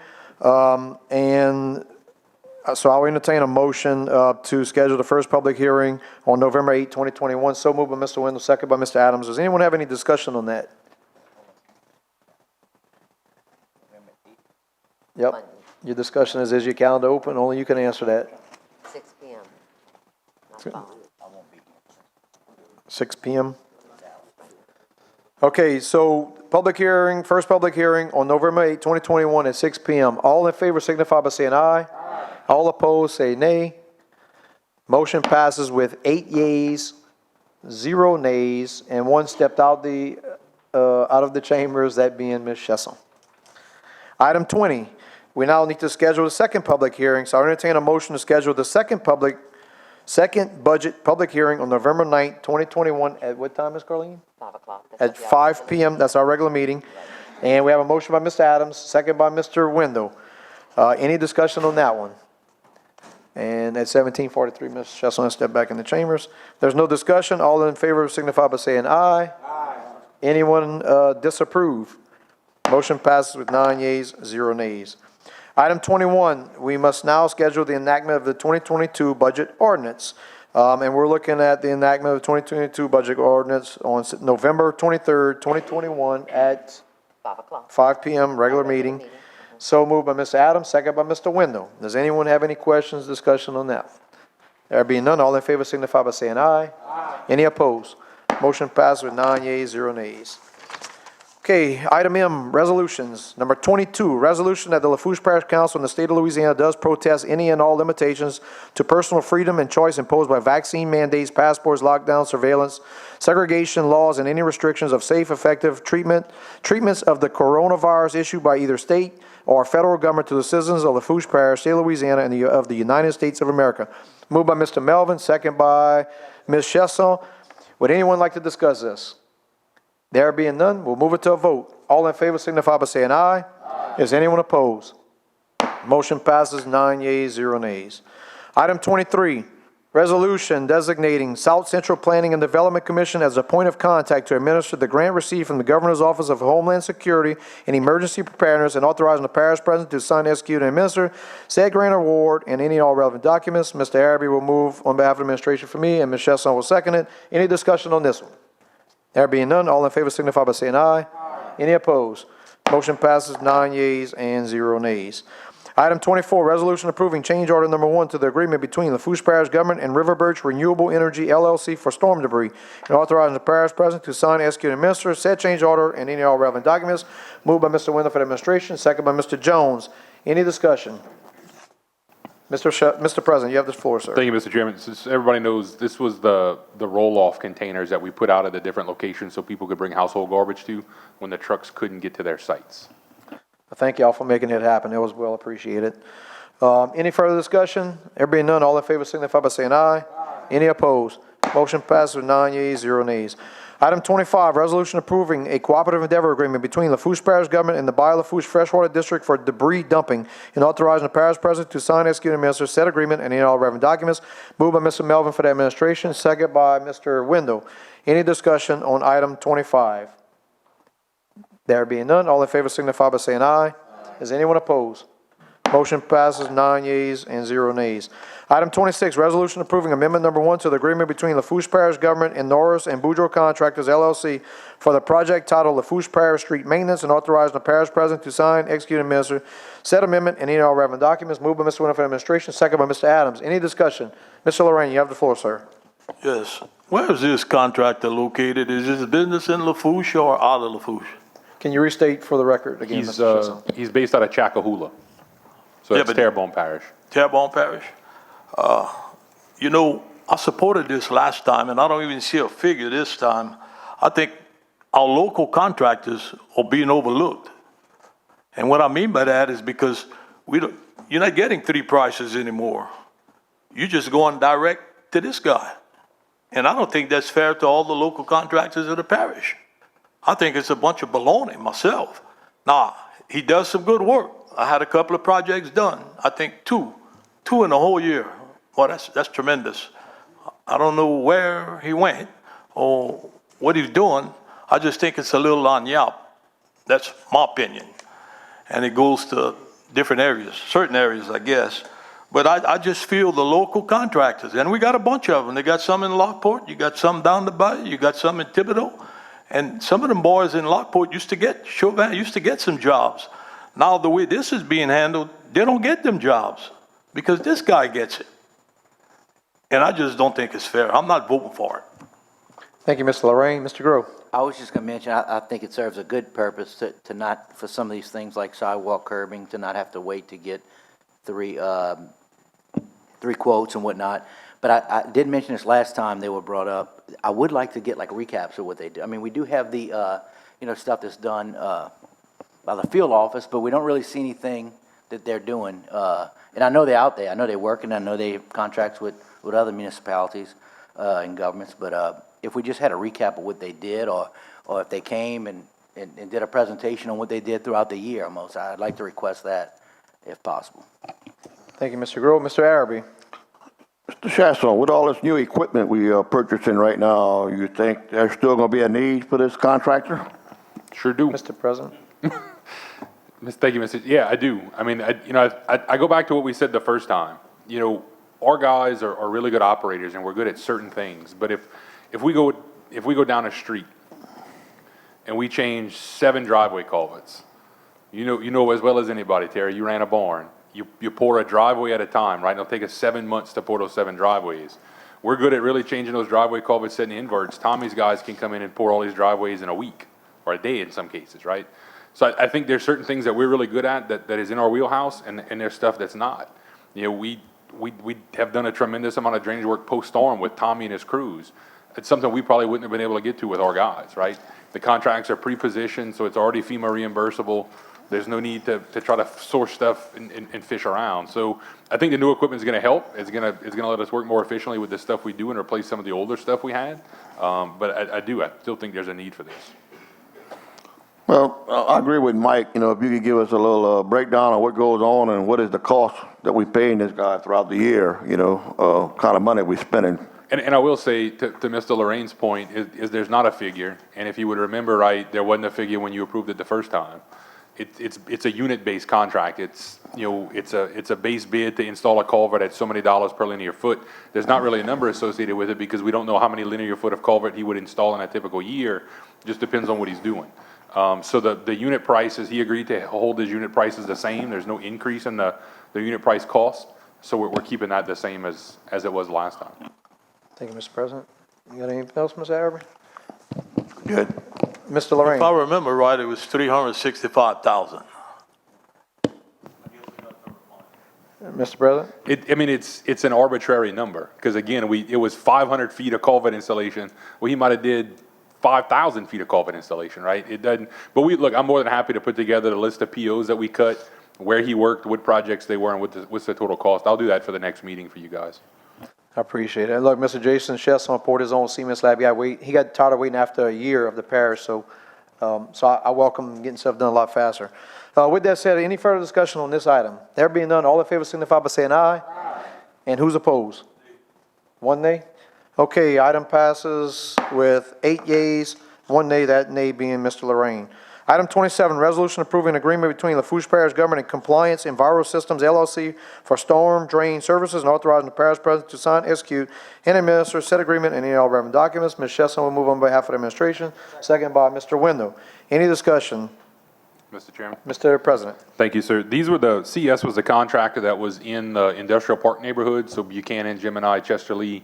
So I'll entertain a motion to schedule the first public hearing on November 8, 2021. So moved by Mr. Wendell, second by Mr. Adams. Does anyone have any discussion on that? Yep. Your discussion is your calendar open? Only you can answer that. 6 p.m. Not fine. 6 p.m. Okay, so first public hearing on November 8, 2021 at 6 p.m. All in favor signify by saying aye. All opposed say nay. Motion passes with 8 yeas, 0 nays, and 1 stepped out of the chambers, that being Ms. Chesson. Item 20, we now need to schedule the second public hearing, so I entertain a motion to schedule the second budget public hearing on November 9th, 2021, at what time, Ms. Carlene? 5 o'clock. At 5 p.m., that's our regular meeting. And we have a motion by Mr. Adams, second by Mr. Wendell. Any discussion on that one? And at 17:43, Ms. Chesson has stepped back in the chambers. There's no discussion. All in favor signify by saying aye. Aye. Anyone disapprove? Motion passes with 9 yeas, 0 nays. Item 21, we must now schedule the enactment of the 2022 budget ordinance. And we're looking at the enactment of the 2022 budget ordinance on November 23rd, 2021 at 5 o'clock. 5 p.m., regular meeting. So moved by Mr. Adams, second by Mr. Wendell. Does anyone have any questions, discussion on that? There being none, all in favor signify by saying aye. Aye. Any opposed? Motion passes with 9 yeas, 0 nays. Okay, item M, resolutions. Number 22, resolution that the Lafourche Parish Council in the state of Louisiana does protest any and all limitations to personal freedom and choice imposed by vaccine mandates, passports, lockdown, surveillance, segregation laws, and any restrictions of safe, effective treatments of the coronavirus issued by either state or federal government to the citizens of Lafourche Parish, state of Louisiana, and of the United States of America. Moved by Mr. Melvin, second by Ms. Chesson. Would anyone like to discuss this? There being none, we'll move it to a vote. All in favor signify by saying aye. Aye. Is anyone opposed? Motion passes 9 yeas, 0 nays. Item 23, resolution designating South Central Planning and Development Commission as a point of contact to administer the grant received from the Governor's Office of Homeland Security and Emergency Preparedness, and authorizing the parish president to sign, execute, and administer said grant award and any and all relevant documents. Mr. Araby will move on behalf of the administration for me, and Ms. Chesson will second it. Any discussion on this one? There being none, all in favor signify by saying aye. Aye. Any opposed? Motion passes 9 yeas and 0 nays. Item 24, resolution approving change order number 1 to the agreement between Lafourche Parish Government and River Birch Renewable Energy LLC for storm debris, and authorizing the parish president to sign, execute, and administer said change order and any and all relevant documents. Moved by Mr. Wendell for the administration, second by Mr. Jones. Any discussion? Mr. President, you have the floor, sir. Thank you, Mr. Chairman. Since everybody knows, this was the roll-off containers that we put out at the different locations so people could bring household garbage to when the trucks couldn't get to their sites. Thank y'all for making it happen. It was well appreciated. Any further discussion? There being none, all in favor signify by saying aye. Any opposed? Motion passes with 9 yeas, 0 nays. Item 25, resolution approving a cooperative endeavor agreement between Lafourche Parish Government and the Lafourche Freshwater District for debris dumping and authorizing the parish president to sign, execute, and administer said agreement and any all relevant documents. Moved by Mr. Melvin for the administration, second by Mr. Wendell. Any discussion on item 25? There being none, all in favor signify by saying aye. Is anyone opposed? Motion passes 9 yeas and 0 nays. Item 26, resolution approving amendment number 1 to the agreement between Lafourche Parish Government and Norris and Boudreaux Contractors, LLC for the project titled Lafourche Parish Street Maintenance and authorizing the parish president to sign, execute, and administer said amendment and any all relevant documents. Moved by Mr. Winter for the administration, second by Mr. Adams. Any discussion? Mr. Lorraine, you have the floor, sir. Yes. Where is this contractor located? Is this business in Lafourche or out of Lafourche? Can you restate for the record again, Mr. Chisholm? He's based out of Chacahula. So it's Terrebonne Parish. Terrebonne Parish? You know, I supported this last time, and I don't even see a figure this time. I think our local contractors are being overlooked. And what I mean by that is because you're not getting 3 prices anymore. You're just going direct to this guy. And I don't think that's fair to all the local contractors of the parish. I think it's a bunch of baloney myself. Now, he does some good work. I had a couple of projects done. I think two in the whole year. Well, that's tremendous. I don't know where he went or what he's doing. I just think it's a little on yap. That's my opinion. And it goes to different areas, certain areas, I guess. But I just feel the local contractors, and we got a bunch of them. They got some in Lockport, you got some down the bay, you got some in Thibodeau. And some of them boys in Lockport Chauvin used to get some jobs. Now, the way this is being handled, they don't get them jobs because this guy gets it. And I just don't think it's fair. I'm not voting for it. Thank you, Mr. Lorraine. Mr. Grove. I was just going to mention, I think it serves a good purpose to not, for some of these things like sidewalk curbing, to not have to wait to get three quotes and whatnot. But I did mention this last time they were brought up. I would like to get like recaps of what they do. I mean, we do have the, stuff that's done by the field office, but we don't really see anything that they're doing. And I know they're out there. I know they're working. I know they have contracts with other municipalities and governments. But if we just had a recap of what they did, or if they came and did a presentation on what they did throughout the year almost, I'd like to request that if possible. Thank you, Mr. Grove. Mr. Araby. Mr. Chasson, with all this new equipment we are purchasing right now, you think there's still going to be a need for this contractor? Sure do. Mr. President. Thank you, Mr. Yeah, I do. I mean, I go back to what we said the first time. Our guys are really good operators and we're good at certain things. But if we go down a street and we change 7 driveway culverts, you know as well as anybody, Terry, you ran a barn. You pour a driveway at a time, right? It'll take us 7 months to pour those 7 driveways. We're good at really changing those driveway culverts, setting inverts. Tommy's guys can come in and pour all these driveways in a week or a day in some cases, right? So I think there's certain things that we're really good at that is in our wheelhouse, and there's stuff that's not. We have done a tremendous amount of drainage work post-storm with Tommy and his crews. It's something we probably wouldn't have been able to get to with our guys, right? The contracts are pre-positioned, so it's already FEMA reimbursable. There's no need to try to source stuff and fish around. So I think the new equipment is going to help. It's going to let us work more efficiently with the stuff we do and replace some of the older stuff we had. But I still think there's a need for this. Well, I agree with Mike. If you could give us a little breakdown on what goes on and what is the cost that we paying this guy throughout the year, kind of money we're spending. And I will say, to Mr. Lorraine's point, is there's not a figure. And if you would remember right, there wasn't a figure when you approved it the first time. It's a unit-based contract. It's a base bid to install a culvert at so many dollars per linear foot. There's not really a number associated with it because we don't know how many linear foot of culvert he would install in a typical year. It just depends on what he's doing. So the unit prices, he agreed to hold his unit prices the same. There's no increase in the unit price cost. So we're keeping that the same as it was last time. Thank you, Mr. President. You got anything else, Mr. Araby? Good. Mr. Lorraine. If I remember right, it was $365,000. Mr. President? I mean, it's an arbitrary number, because again, it was 500 feet of culvert installation. Well, he might have did 5,000 feet of culvert installation, right? It doesn't, but look, I'm more than happy to put together the list of POs that we cut, where he worked, what projects they were, and what's the total cost. I'll do that for the next meeting for you guys. I appreciate it. And look, Mr. Jason Chesson poured his own cement slab. He got tired of waiting after a year of the parish, so I welcome getting stuff done a lot faster. With that said, any further discussion on this item? There being none, all in favor signify by saying aye. Aye. And who's opposed? 1 nay? Okay, item passes with 8 yeas, 1 nay, that nay being Mr. Lorraine. Item 27, resolution approving an agreement between Lafourche Parish Government and Compliance Enviro Systems LLC for storm drain services and authorizing the parish president to sign, execute, and administer said agreement and any all relevant documents. Ms. Chesson will move on behalf of the administration. Second by Mr. Wendell. Any discussion? Mr. Chairman. Mr. President. Thank you, sir. These were CS was the contractor that was in the industrial park neighborhood, so Buchanan, Gemini, Chester Lee,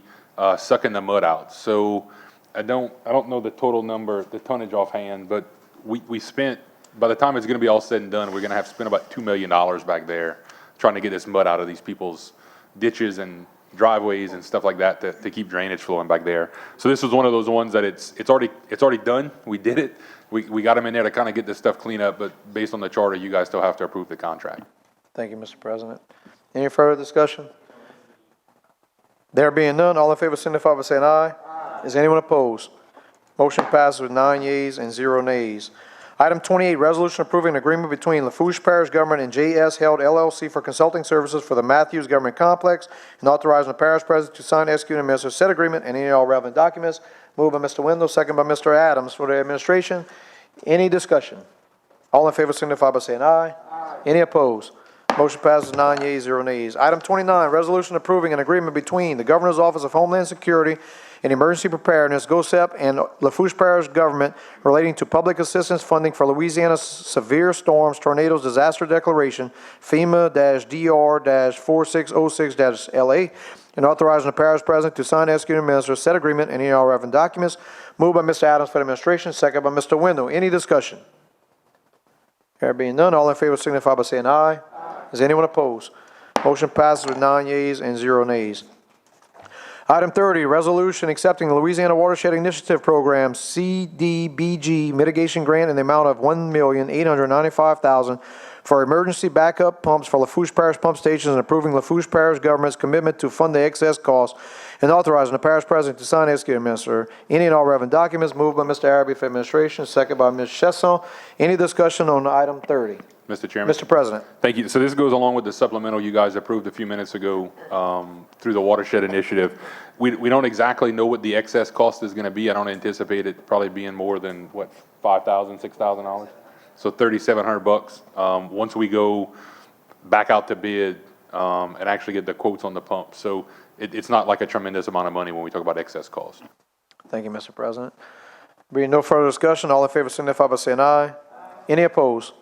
sucking the mud out. So I don't know the total number, the tonnage offhand, but we spent, by the time it's going to be all said and done, we're going to have to spend about $2 million back there trying to get this mud out of these people's ditches and driveways and stuff like that to keep drainage flowing back there. So this was one of those ones that it's already done. We did it. We got them in there to kind of get this stuff cleaned up, but based on the charter, you guys still have to approve the contract. Thank you, Mr. President. Any further discussion? There being none, all in favor signify by saying aye. Aye. Is anyone opposed? Motion passes with 9 yeas and 0 nays. Item 28, resolution approving an agreement between Lafourche Parish Government and J.S. Held LLC for consulting services for the Matthews Government Complex and authorizing the parish president to sign, execute, and administer said agreement and any all relevant documents. Moved by Mr. Wendell, second by Mr. Adams for the administration. Any discussion? All in favor signify by saying aye. Aye. Any opposed? Motion passes 9 yeas, 0 nays. Item 29, resolution approving an agreement between the Governor's Office of Homeland Security and Emergency Preparedness, GOSEP, and Lafourche Parish Government relating to public assistance funding for Louisiana's severe storms, tornadoes, disaster declaration, FEMA-DR-4606-LA, and authorizing the parish president to sign, execute, and administer said agreement and any all relevant documents. Moved by Mr. Adams for the administration, second by Mr. Wendell. Any discussion? There being none, all in favor signify by saying aye. Aye. Is anyone opposed? Motion passes with 9 yeas and 0 nays. Item 30, resolution accepting the Louisiana Watershed Initiative Program CDBG mitigation grant in the amount of $1,895,000 for emergency backup pumps for Lafourche Parish pump stations and approving Lafourche Parish government's commitment to fund the excess costs and authorizing the parish president to sign, execute, and administer any and all relevant documents. Moved by Mr. Araby for administration, second by Ms. Chesson. Any discussion on item 30? Mr. Chairman. Mr. President. Thank you. So this goes along with the supplemental you guys approved a few minutes ago through the Watershed Initiative. We don't exactly know what the excess cost is going to be. I don't anticipate it probably being more than, what, $5,000, $6,000? So $3,700 once we go back out to bid and actually get the quotes on the pump. So it's not like a tremendous amount of money when we talk about excess cost. Thank you, Mr. President. Being no further discussion, all in favor signify by saying aye. Aye. Any opposed?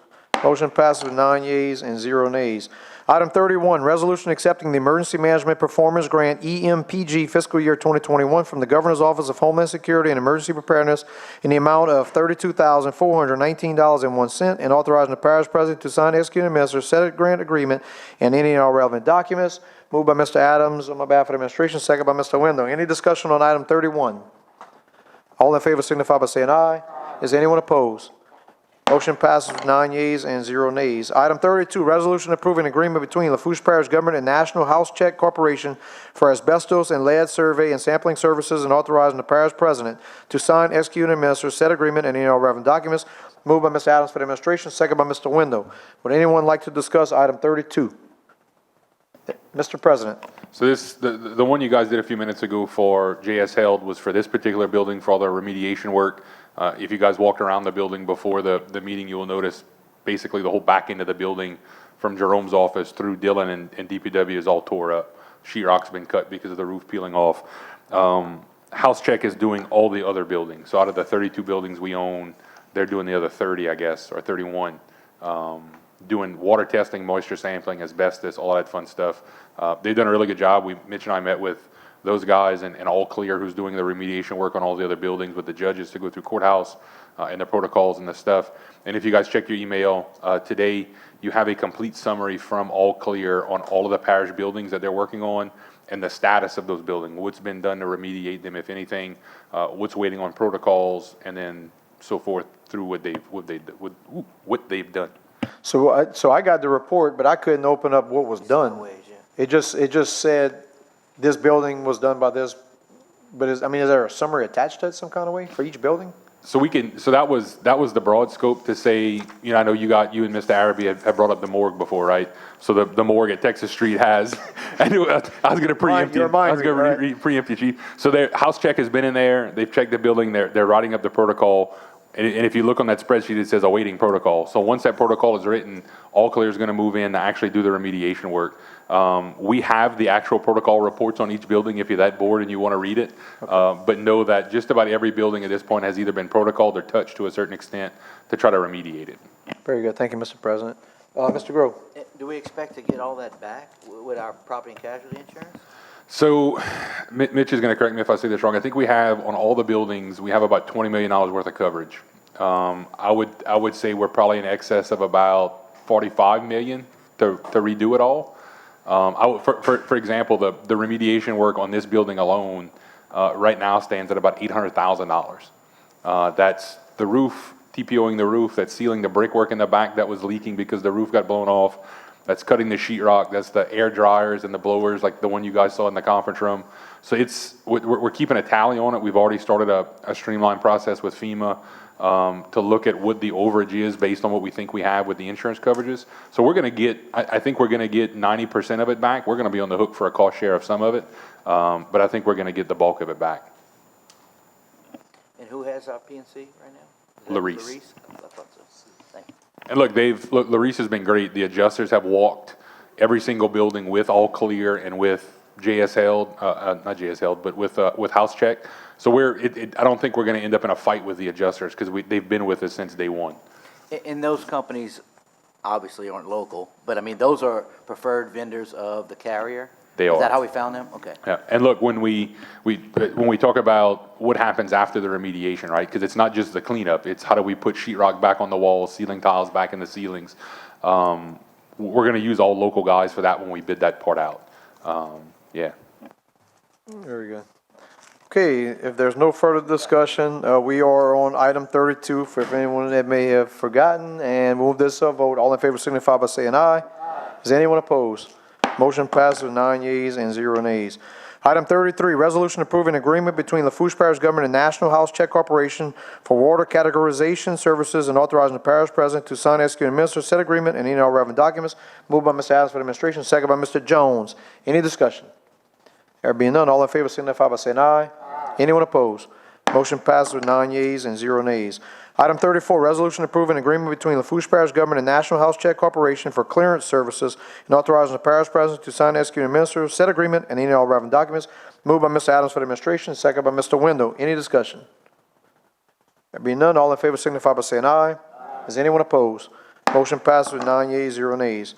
Motion passes with 9 yeas and 0 nays. Item 31, resolution accepting the Emergency Management Performance Grant, EMPG, fiscal year 2021 from the Governor's Office of Homeland Security and Emergency Preparedness in the amount of $32,419.01 and authorizing the parish president to sign, execute, and administer said grant agreement and any and all relevant documents. Moved by Mr. Adams on behalf of the administration, second by Mr. Wendell. Any discussion on item 31? All in favor signify by saying aye. Aye. Is anyone opposed? Motion passes with 9 yeas and 0 nays. Item 32, resolution approving agreement between Lafourche Parish Government and National House Check Corporation for asbestos and lead survey and sampling services and authorizing the parish president to sign, execute, and administer said agreement and any all relevant documents. Moved by Mr. Adams for the administration, second by Mr. Wendell. Would anyone like to discuss item 32? Mr. President. So the one you guys did a few minutes ago for JS Held was for this particular building for all their remediation work. If you guys walked around the building before the meeting, you will notice basically the whole back end of the building from Jerome's office through Dillon and DPW is all tore up. Sheetrock's been cut because of the roof peeling off. House Check is doing all the other buildings. So out of the 32 buildings we own, they're doing the other 30, I guess, or 31. Doing water testing, moisture sampling, asbestos, all that fun stuff. They've done a really good job. Mitch and I met with those guys and All Clear, who's doing the remediation work on all the other buildings with the judges to go through courthouse and the protocols and the stuff. And if you guys check your email today, you have a complete summary from All Clear on all of the parish buildings that they're working on and the status of those buildings, what's been done to remediate them, if anything, what's waiting on protocols, and then so forth through what they've done. So I got the report, but I couldn't open up what was done. It just said this building was done by this, but is there a summary attached to it some kind of way for each building? So that was the broad scope to say, I know you and Mr. Araby have brought up the morgue before, right? So the morgue at Texas Street has, I was going to preempt you. I was going to preempt you, Chief. So their house check has been in there. They've checked the building. They're writing up the protocol. And if you look on that spreadsheet, it says awaiting protocol. So once that protocol is written, All Clear is going to move in to actually do the remediation work. We have the actual protocol reports on each building if you're that bored and you want to read it. But know that just about every building at this point has either been protocoled or touched to a certain extent to try to remediate it. Very good. Thank you, Mr. President. Mr. Grove. Do we expect to get all that back with our property and casualty insurance? So Mitch is going to correct me if I say this wrong. I think we have on all the buildings, we have about $20 million worth of coverage. I would say we're probably in excess of about 45 million to redo it all. For example, the remediation work on this building alone right now stands at about $800,000. That's the roof, TPOing the roof, that's sealing the brickwork in the back that was leaking because the roof got blown off. That's cutting the sheetrock. That's the air dryers and the blowers, like the one you guys saw in the conference room. So we're keeping a tally on it. We've already started a streamlined process with FEMA to look at what the overage is based on what we think we have with the insurance coverages. So we're going to get, I think we're going to get 90% of it back. We're going to be on the hook for a cost share of some of it, but I think we're going to get the bulk of it back. And who has our PNC right now? Larice. I thought so. Thank you. And look, Larice has been great. The adjusters have walked every single building with All Clear and with JS not JS Held, but with House Check. So I don't think we're going to end up in a fight with the adjusters because they've been with us since day one. And those companies obviously aren't local, but those are preferred vendors of the carrier? They are. Is that how we found them? Okay. Yeah. And look, when we talk about what happens after the remediation, right? Because it's not just the cleanup. It's how do we put sheetrock back on the walls, ceiling tiles back in the ceilings. We're going to use all local guys for that when we bid that part out. Yeah. Very good. Okay, if there's no further discussion, we are on item 32 for if anyone that may have forgotten, and move this up vote. All in favor signify by saying aye. Is anyone opposed? Motion passes with 9 yeas and 0 nays. Item 33, resolution approving agreement between Lafourche Parish Government and National House Check Corporation for water categorization services and authorizing the parish president to sign, execute, and administer said agreement and any and all relevant documents. Moved by Mr. Adams for the administration, second by Mr. Jones. Any discussion? There being none, all in favor signify by saying aye. Anyone opposed? Motion passes with 9 yeas and 0 nays. Item 34, resolution approving agreement between Lafourche Parish Government and National House Check Corporation for clearance services and authorizing the parish president to sign, execute, and administer said agreement and any and all relevant documents. Moved by Mr. Adams for the administration, second by Mr. Wendell. Any discussion? There being none, all in favor signify by saying aye. Is anyone opposed? Motion passes with 9 yeas, 0 nays.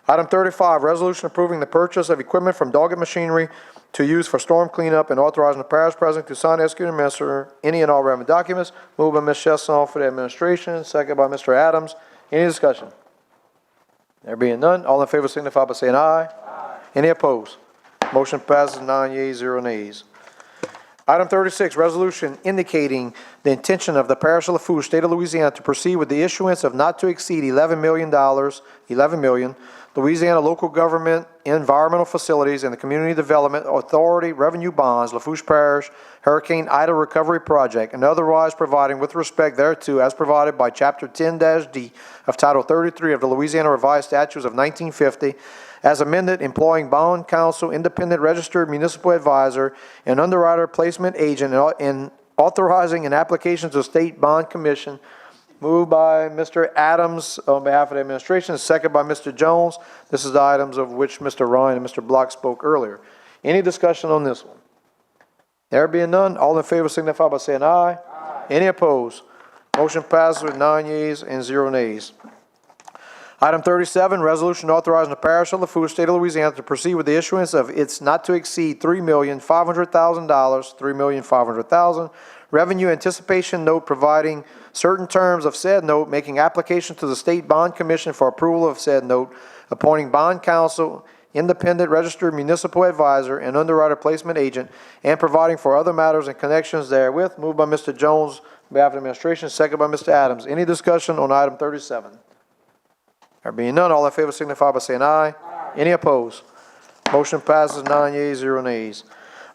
Item 35, resolution approving the purchase of equipment from Doggett Machinery to use for storm cleanup and authorizing the parish president to sign, execute, and administer any and all relevant documents. Moved by Ms. Chesson for the administration, second by Mr. Adams. Any discussion? There being none, all in favor signify by saying aye. Any opposed? Motion passes 9 yeas, 0 nays. Item 36, resolution indicating the intention of the parish of Lafourche, state of Louisiana, to proceed with the issuance of not to exceed $11 million, Louisiana Local Government Environmental Facilities and the Community Development Authority Revenue Bonds, Lafourche Parish Hurricane Ida Recovery Project, and otherwise providing with respect thereto as provided by Chapter 10-D of Title 33 of the Louisiana Revised Statutes of 1950, as amended, employing bond counsel, independent registered municipal advisor, and underwriter placement agent, and authorizing an application to the State Bond Commission. Moved by Mr. Adams on behalf of the administration, second by Mr. Jones. This is the items of which Mr. Ryan and Mr. Block spoke earlier. Any discussion on this one? There being none, all in favor signify by saying aye. Any opposed? Motion passes with 9 yeas and 0 nays. Item 37, resolution authorizing the parish of Lafourche, state of Louisiana, to proceed with the issuance of its not to exceed $3,500,000, $3,500,000 revenue anticipation note providing certain terms of said note, making application to the State Bond Commission for approval of said note, appointing bond counsel, independent registered municipal advisor, and underwriter placement agent, and providing for other matters and connections therewith. Moved by Mr. Jones, on behalf of the administration, second by Mr. Adams. Any discussion on item 37? There being none, all in favor signify by saying aye. Any opposed? Motion passes 9 yeas, 0 nays.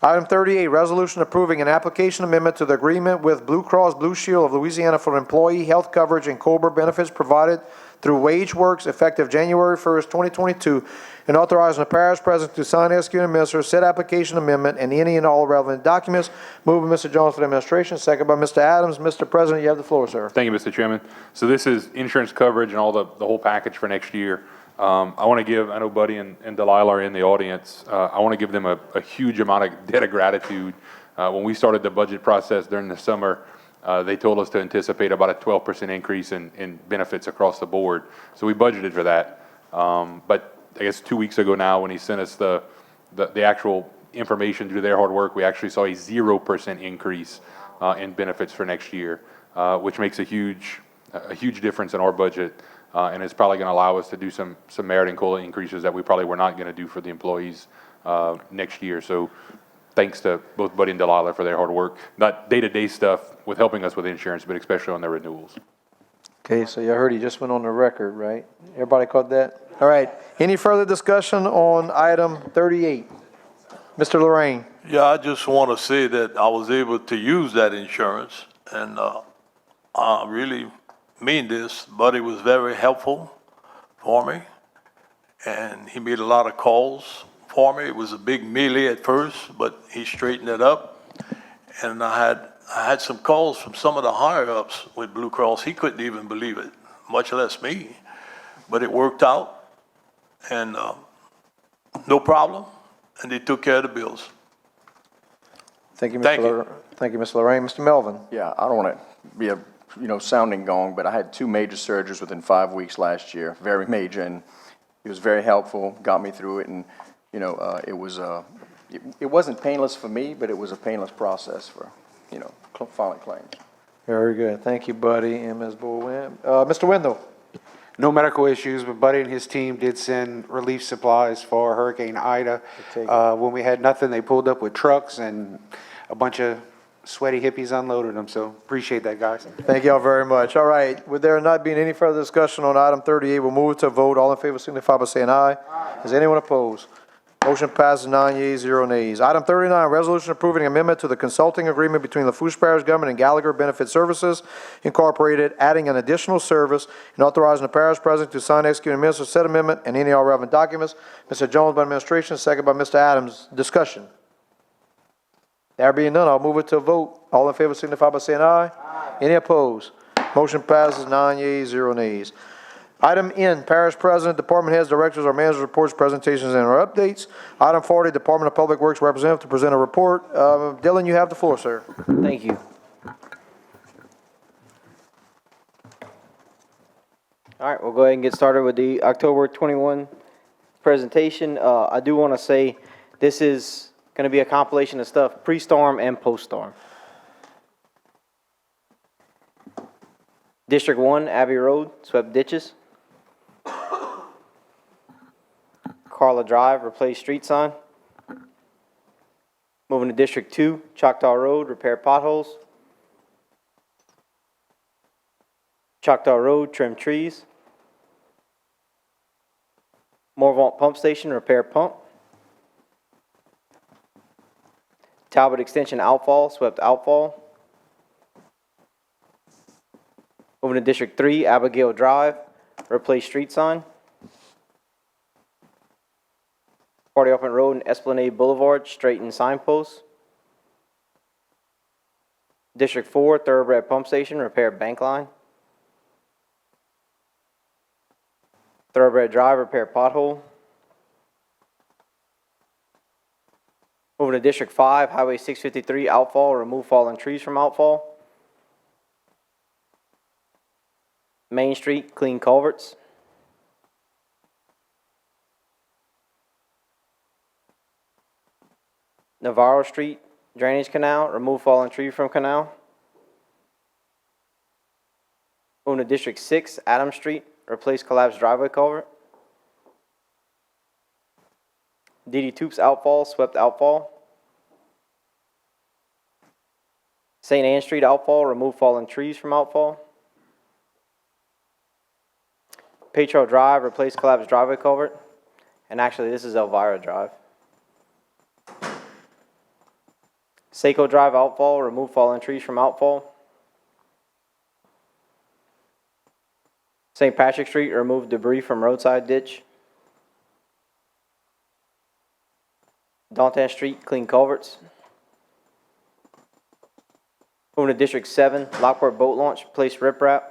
Item 38, resolution approving an application amendment to the agreement with Blue Cross Blue Shield of Louisiana for employee health coverage and COBRA benefits provided through WageWorks effective January 1st, 2022, and authorizing the parish president to sign, execute, and administer said application amendment and any and all relevant documents. Moved by Mr. Jones for the administration, second by Mr. Adams. Mr. President, you have the floor, sir. Thank you, Mr. Chairman. So this is insurance coverage and all the whole package for next year. I want to give, I know Buddy and Delilah are in the audience, I want to give them a huge amount of debt of gratitude. When we started the budget process during the summer, they told us to anticipate about a 12% increase in benefits across the board. So we budgeted for that. But I guess 2 weeks ago now, when he sent us the actual information through their hard work, we actually saw a 0% increase in benefits for next year, which makes a huge difference in our budget. And it's probably going to allow us to do some merit and COLA increases that we probably were not going to do for the employees next year. So thanks to both Buddy and Delilah for their hard work. Not day-to-day stuff with helping us with insurance, but especially on their renewals. Okay, so you heard he just went on the record, right? Everybody caught that? All right. Any further discussion on item 38? Mr. Lorraine. Yeah, I just want to say that I was able to use that insurance, and I really mean this. Buddy was very helpful for me, and he made a lot of calls for me. It was a big melee at first, but he straightened it up. And I had some calls from some of the higher ups with Blue Cross. He couldn't even believe it, much less me. But it worked out, and no problem. And they took care of the bills. Thank you, Mr. Thank you, Mr. Lorraine. Mr. Melvin. Yeah, I don't want to be a sounding gong, but I had 2 major surgeries within 5 weeks last year, very major, and he was very helpful, got me through it, and, it wasn't painless for me, but it was a painless process for, filing claims. Very good. Thank you, Buddy and Ms. Bullwin. Mr. Wendell. No medical issues, but Buddy and his team did send relief supplies for Hurricane Ida. When we had nothing, they pulled up with trucks, and a bunch of sweaty hippies unloaded them, so appreciate that, guys. Thank y'all very much. All right, with there not being any further discussion on item 38, we'll move to a vote. All in favor signify by saying aye. Is anyone opposed? Motion passes 9 yeas, 0 nays. Item 39, resolution approving an amendment to the consulting agreement between Lafourche Parish Government and Gallagher Benefit Services Incorporated, adding an additional service and authorizing the parish president to sign, execute, and administer said amendment and any all relevant documents. Mr. Jones by administration, second by Mr. Adams. Discussion. There being none, I'll move it to a vote. All in favor signify by saying aye. Any opposed? Motion passes 9 yeas, 0 nays. Item N, Parish President, Department Heads, Directors, or Managers' Reports, Presentations, and or Updates. Item 40, Department of Public Works Representative to present a report. Dylan, you have the floor, sir. Thank you. All right, we'll go ahead and get started with the October 21 presentation. I do want to say this is going to be a compilation of stuff pre-storm and post-storm. District 1, Abbey Road, swept ditches. Carla Drive, replaced street sign. Moving to District 2, Choctaw Road, repair potholes. Choctaw Road, trim trees. Morvant Pump Station, repair pump. Talbot Extension outfall, swept outfall. Moving to District 3, Abigail Drive, replace street sign. Party Elephant Road and Esplanade Boulevard, straighten signposts. District 4, Thoroughbred Pump Station, repair bank line. Thoroughbred Drive, repair pothole. Moving to District 5, Highway 653 outfall, remove fallen trees from outfall. Main Street, clean culverts. Navarro Street, drainage canal, remove fallen tree from canal. Moving to District 6, Adams Street, replace collapsed driveway culvert. DD Toops outfall, swept outfall. St. Anne Street outfall, remove fallen trees from outfall. Petro Drive, replace collapsed driveway culvert. And actually, this is Elvira Drive. Seco Drive outfall, remove fallen trees from outfall. St. Patrick Street, remove debris from roadside ditch. Danton Street, clean culverts. Moving to District 7, Lockport Boat Launch, place riprap.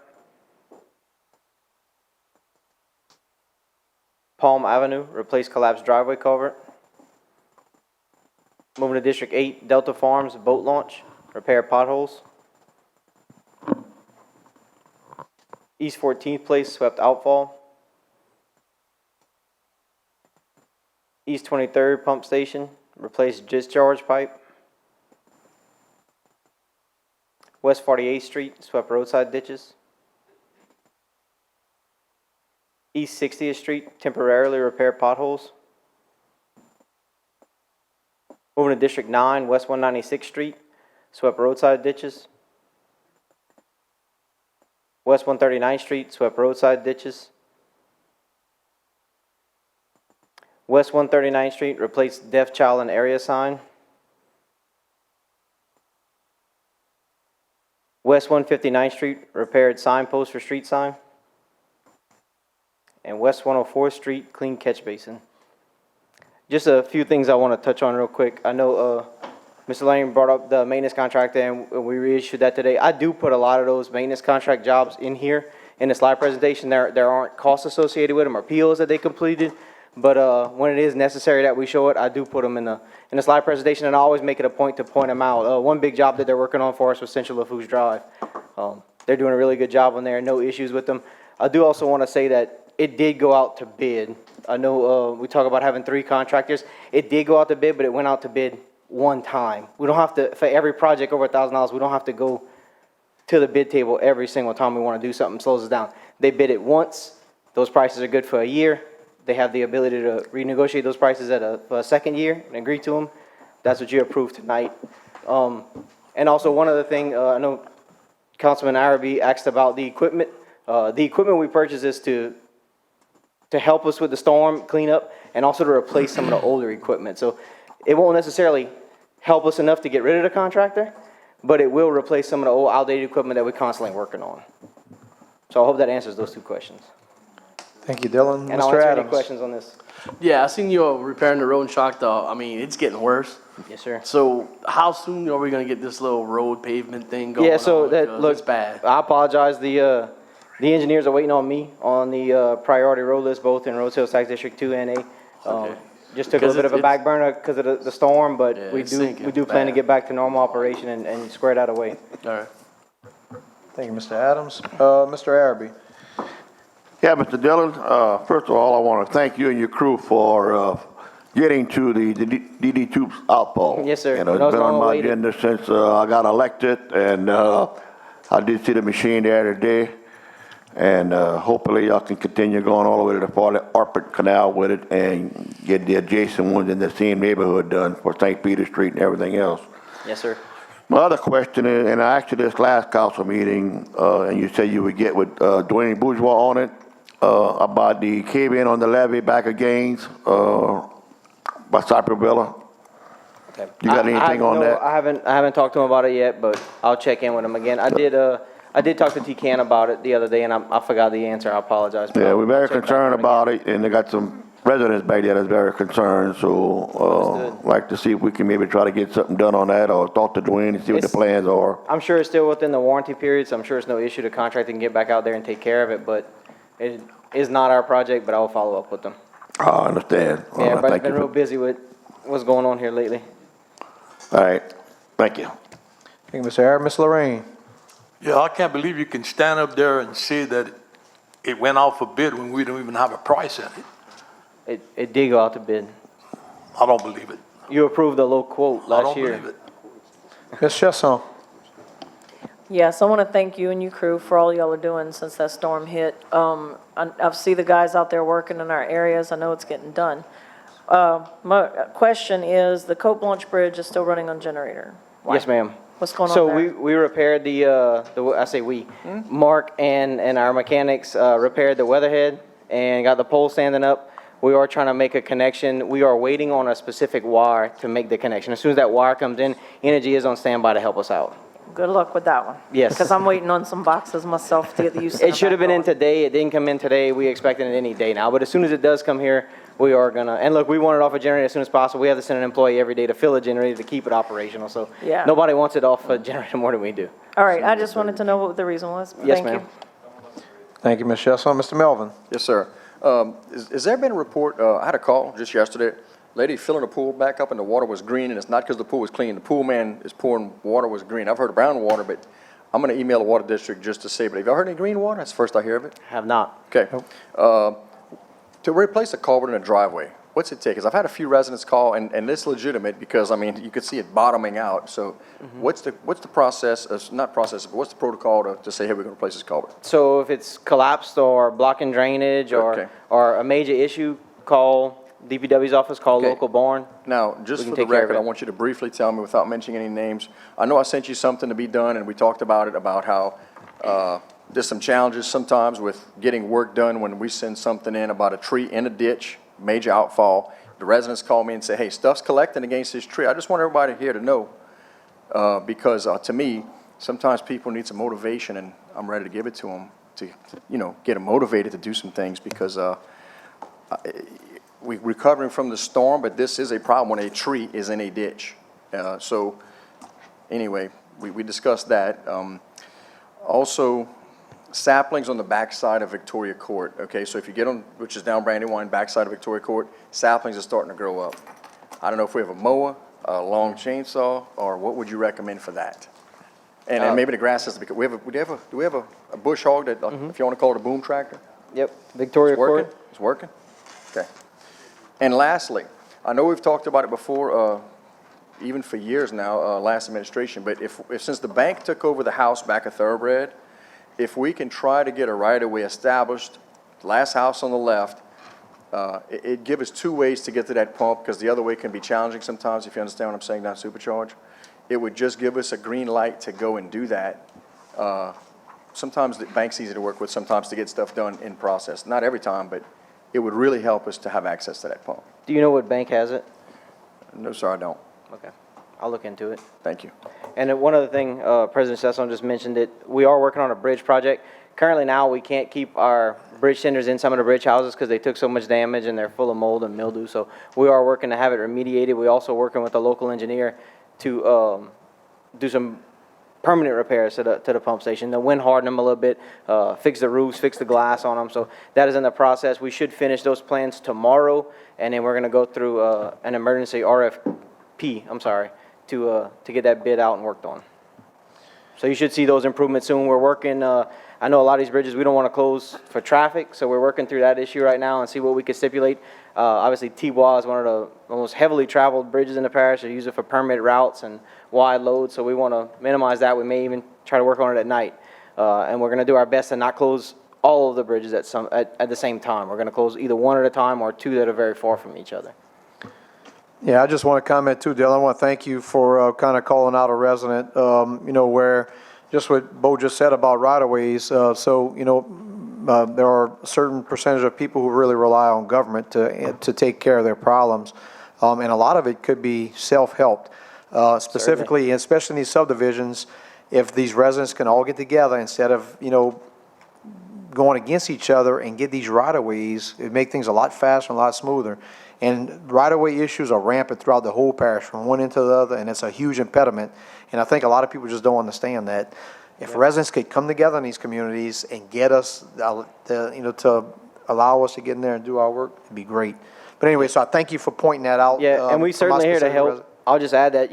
Palm Avenue, replace collapsed driveway culvert. Moving to District 8, Delta Farms, boat launch, repair potholes. East 14th Place, swept outfall. East 23rd Pump Station, replace discharge pipe. West 48th Street, swept roadside ditches. East 60th Street, temporarily repair potholes. Moving to District 9, West 196th Street, swept roadside ditches. West 139th Street, swept roadside ditches. West 139th Street, replaced deaf child and area sign. West 159th Street, repaired signpost for street sign. And West 104th Street, clean catch basin. Just a few things I want to touch on real quick. I know Mr. Lane brought up the maintenance contract, and we reissued that today. I do put a lot of those maintenance contract jobs in here in the slide presentation. There aren't costs associated with them or POs that they completed, but when it is necessary that we show it, I do put them in the slide presentation, and I always make it a point to point them out. One big job that they're working on for us was Central Lafourche Drive. They're doing a really good job on there, no issues with them. I do also want to say that it did go out to bid. I know we talk about having 3 contractors. It did go out to bid, but it went out to bid one time. We don't have to, for every project over $1,000, we don't have to go to the bid table every single time we want to do something, slows us down. They bid it once. Those prices are good for a year. They have the ability to renegotiate those prices for a second year and agree to them. That's what you approved tonight. And also one other thing, I know Councilman Arabi asked about the equipment. The equipment we purchased is to help us with the storm cleanup and also to replace some of the older equipment. So it won't necessarily help us enough to get rid of the contractor, but it will replace some of the old outdated equipment that we're constantly working on. So I hope that answers those 2 questions. Thank you, Dylan. And I'll Mr. answer Adams. any questions on this. Yeah, I seen you repairing the road in Choctaw. I mean, it's getting worse. Yes, sir. So how soon are we gonna get this little road pavement thing going on? Yeah, so that, 'Cause look, it's bad. I apologize. The engineers are waiting on me on the priority road list, both in Rose Hills Tax District 2 and A. Okay. Just took a little bit of a back burner because of the storm, but Yeah, we it's do sinking plan to bad. get back to normal operation and square that away. All right. Thank you, Mr. Adams. Mr. Arabi. Yeah, Mr. Dillon, first of all, I want to thank you and your crew for getting to the DD Toops outfall. Yes, sir. You know, That was it's been on long my awaited. agenda since I got elected, and I did see the machine there today. And hopefully y'all can continue going all the way to the Arpit Canal with it and get the adjacent ones in the same neighborhood done for St. Peter Street and everything else. Yes, sir. My other question is, and I asked you this last council meeting, and you said you would get with Dwayne Bourgeois on it, about the cave-in on the levee back of Gaines, by Cypress Villa. Okay. You got anything on that? I haven't talked to him about it yet, but I'll check in with him again. I did talk to T-Can about it the other day, and I forgot the answer. I apologize. but Yeah, I'll we're very check back concerned with him about it, and they got some residents back there that's very concerned, so, like to see if we can maybe try to get something done on that, or talk to Dwayne and see what the plans are. I'm sure it's still within the warranty period, so I'm sure it's no issue. The contractor can get back out there and take care of it, but it is not our project, but I will follow up with them. I understand. Yeah, everybody's Thank been you. real busy with what's going on here lately. All right, thank you. Thank you, Mr. Arabi. Ms. Lorraine. Yeah, I can't believe you can stand up there and say that it went out for bid when we don't even have a price in it. It did go out to bid. I don't believe it. You approved a low quote I last don't year. believe it. Ms. Chesson. Yes, I want to thank you and your crew for all y'all are doing since that storm hit. I've seen the guys out there working in our areas. I know it's getting done. My question is, the Cope Launch Bridge is still running on generator. Why? Yes, ma'am. What's going on So there? we repaired I say we, Mark and our mechanics repaired the weatherhead and got the pole standing up. We are trying to make a connection. We are waiting on a specific wire to make the connection. As soon as that wire comes in, Energy is on standby to help us out. Good luck with that one. Yes. Because I'm waiting on some boxes myself to get the use. It should have been in today. It didn't come in today. We expected it any day now. But as soon as it does come here, we are gonna, and look, we want it off a generator as soon as possible. We have to send an employee every day to fill a generator to keep it operational. So Yeah. nobody wants it off a generator more than we do. All right, I just wanted to know what the reason was. Yes, Thank you. ma'am. Thank you, Ms. Chesson. Mr. Melvin? Yes, sir. Has there been a report, I had a call just yesterday, lady filling the pool back up and the water was green, and it's not because the pool was clean. The pool man is pouring water was green. I've heard of brown water, but I'm going to email the water district just to say, but have y'all heard any green water? That's the first I hear of it. Have not. Okay. To replace a culvert in a driveway, what's it take? Because I've had a few residents call, and it's legitimate because, I mean, you could see it bottoming out. So what's the process, not process, but what's the protocol to say, hey, we're going to replace this culvert? So if it's collapsed or blocking drainage Okay. or a major issue, call DPW's office, call Okay. local barn. Now, just We can for the take care of record, I it. want you to briefly tell me, without mentioning any names, I know I sent you something to be done, and we talked about it, about how there's some challenges sometimes with getting work done when we send something in about a tree in a ditch, major outfall. The residents call me and say, hey, stuff's collecting against this tree. I just want everybody here to know, because to me, sometimes people need some motivation, and I'm ready to give it to them to, get them motivated to do some things, because we're recovering from the storm, but this is a problem when a tree is in a ditch. So anyway, we discussed that. Also, saplings on the backside of Victoria Court. Okay, so if you get on, which is down Brandywine, backside of Victoria Court, saplings are starting to grow up. I don't know if we have a mower, a long chainsaw, or what would you recommend for that? And maybe the grass has to be, do we have a bush hog that, if you want to call it a boom tractor? Yep, Victoria It's working? Court. It's working? Okay. And lastly, I know we've talked about it before, even for years now, last administration, but if since the bank took over the house back at Thoroughbred, if we can try to get a right-of-way established, last house on the left, it'd give us two ways to get to that pump, because the other way can be challenging sometimes, if you understand what I'm saying, down Supercharge. It would just give us a green light to go and do that. Sometimes the bank's easy to work with, sometimes to get stuff done in process. Not every time, but it would really help us to have access to that pump. Do you know what bank has it? No, sir, I don't. Okay, I'll look into it. Thank you. And then one other thing, President Sessom just mentioned it, we are working on a bridge project. Currently now, we can't keep our bridge tenders in some of the bridge houses because they took so much damage and they're full of mold and mildew. So we are working to have it remediated. We're also working with a local engineer to do some permanent repairs to the pump station. The wind harden them a little bit, fix the roofs, fix the glass on them. So that is in the process. We should finish those plans tomorrow, and then we're going to go through an emergency RFP, to get that bid out and worked on. So you should see those improvements soon. We're working, I know a lot of these bridges we don't want to close for traffic, so we're working through that issue right now and see what we can stipulate. Obviously, T-Bois is one of the most heavily traveled bridges in the parish. They use it for permit routes and wide loads, so we want to minimize that. We may even try to work on it at night. And we're going to do our best to not close all of the bridges at the same time. We're going to close either one at a time or two that are very far from each other. Yeah, I just want to comment too, Dale. I want to thank you for kind of calling out a resident, where just what Bo just said about right-of-ways. There are a certain percentage of people who really rely on government to take care of their problems. And a lot of it could be self-helped, specifically, especially in these subdivisions. If these residents can all get together instead of, going against each other and get these right-of-ways, it'd make things a lot faster and a lot smoother. And right-of-way issues are rampant throughout the whole parish, from one end to the other, and it's a huge impediment. And I think a lot of people just don't understand that. If residents could come together in these communities and get us, to allow us to get in there and do our work, it'd be great. But anyway, so I thank you for pointing that out. Yeah, and we certainly here to help. I'll just add that,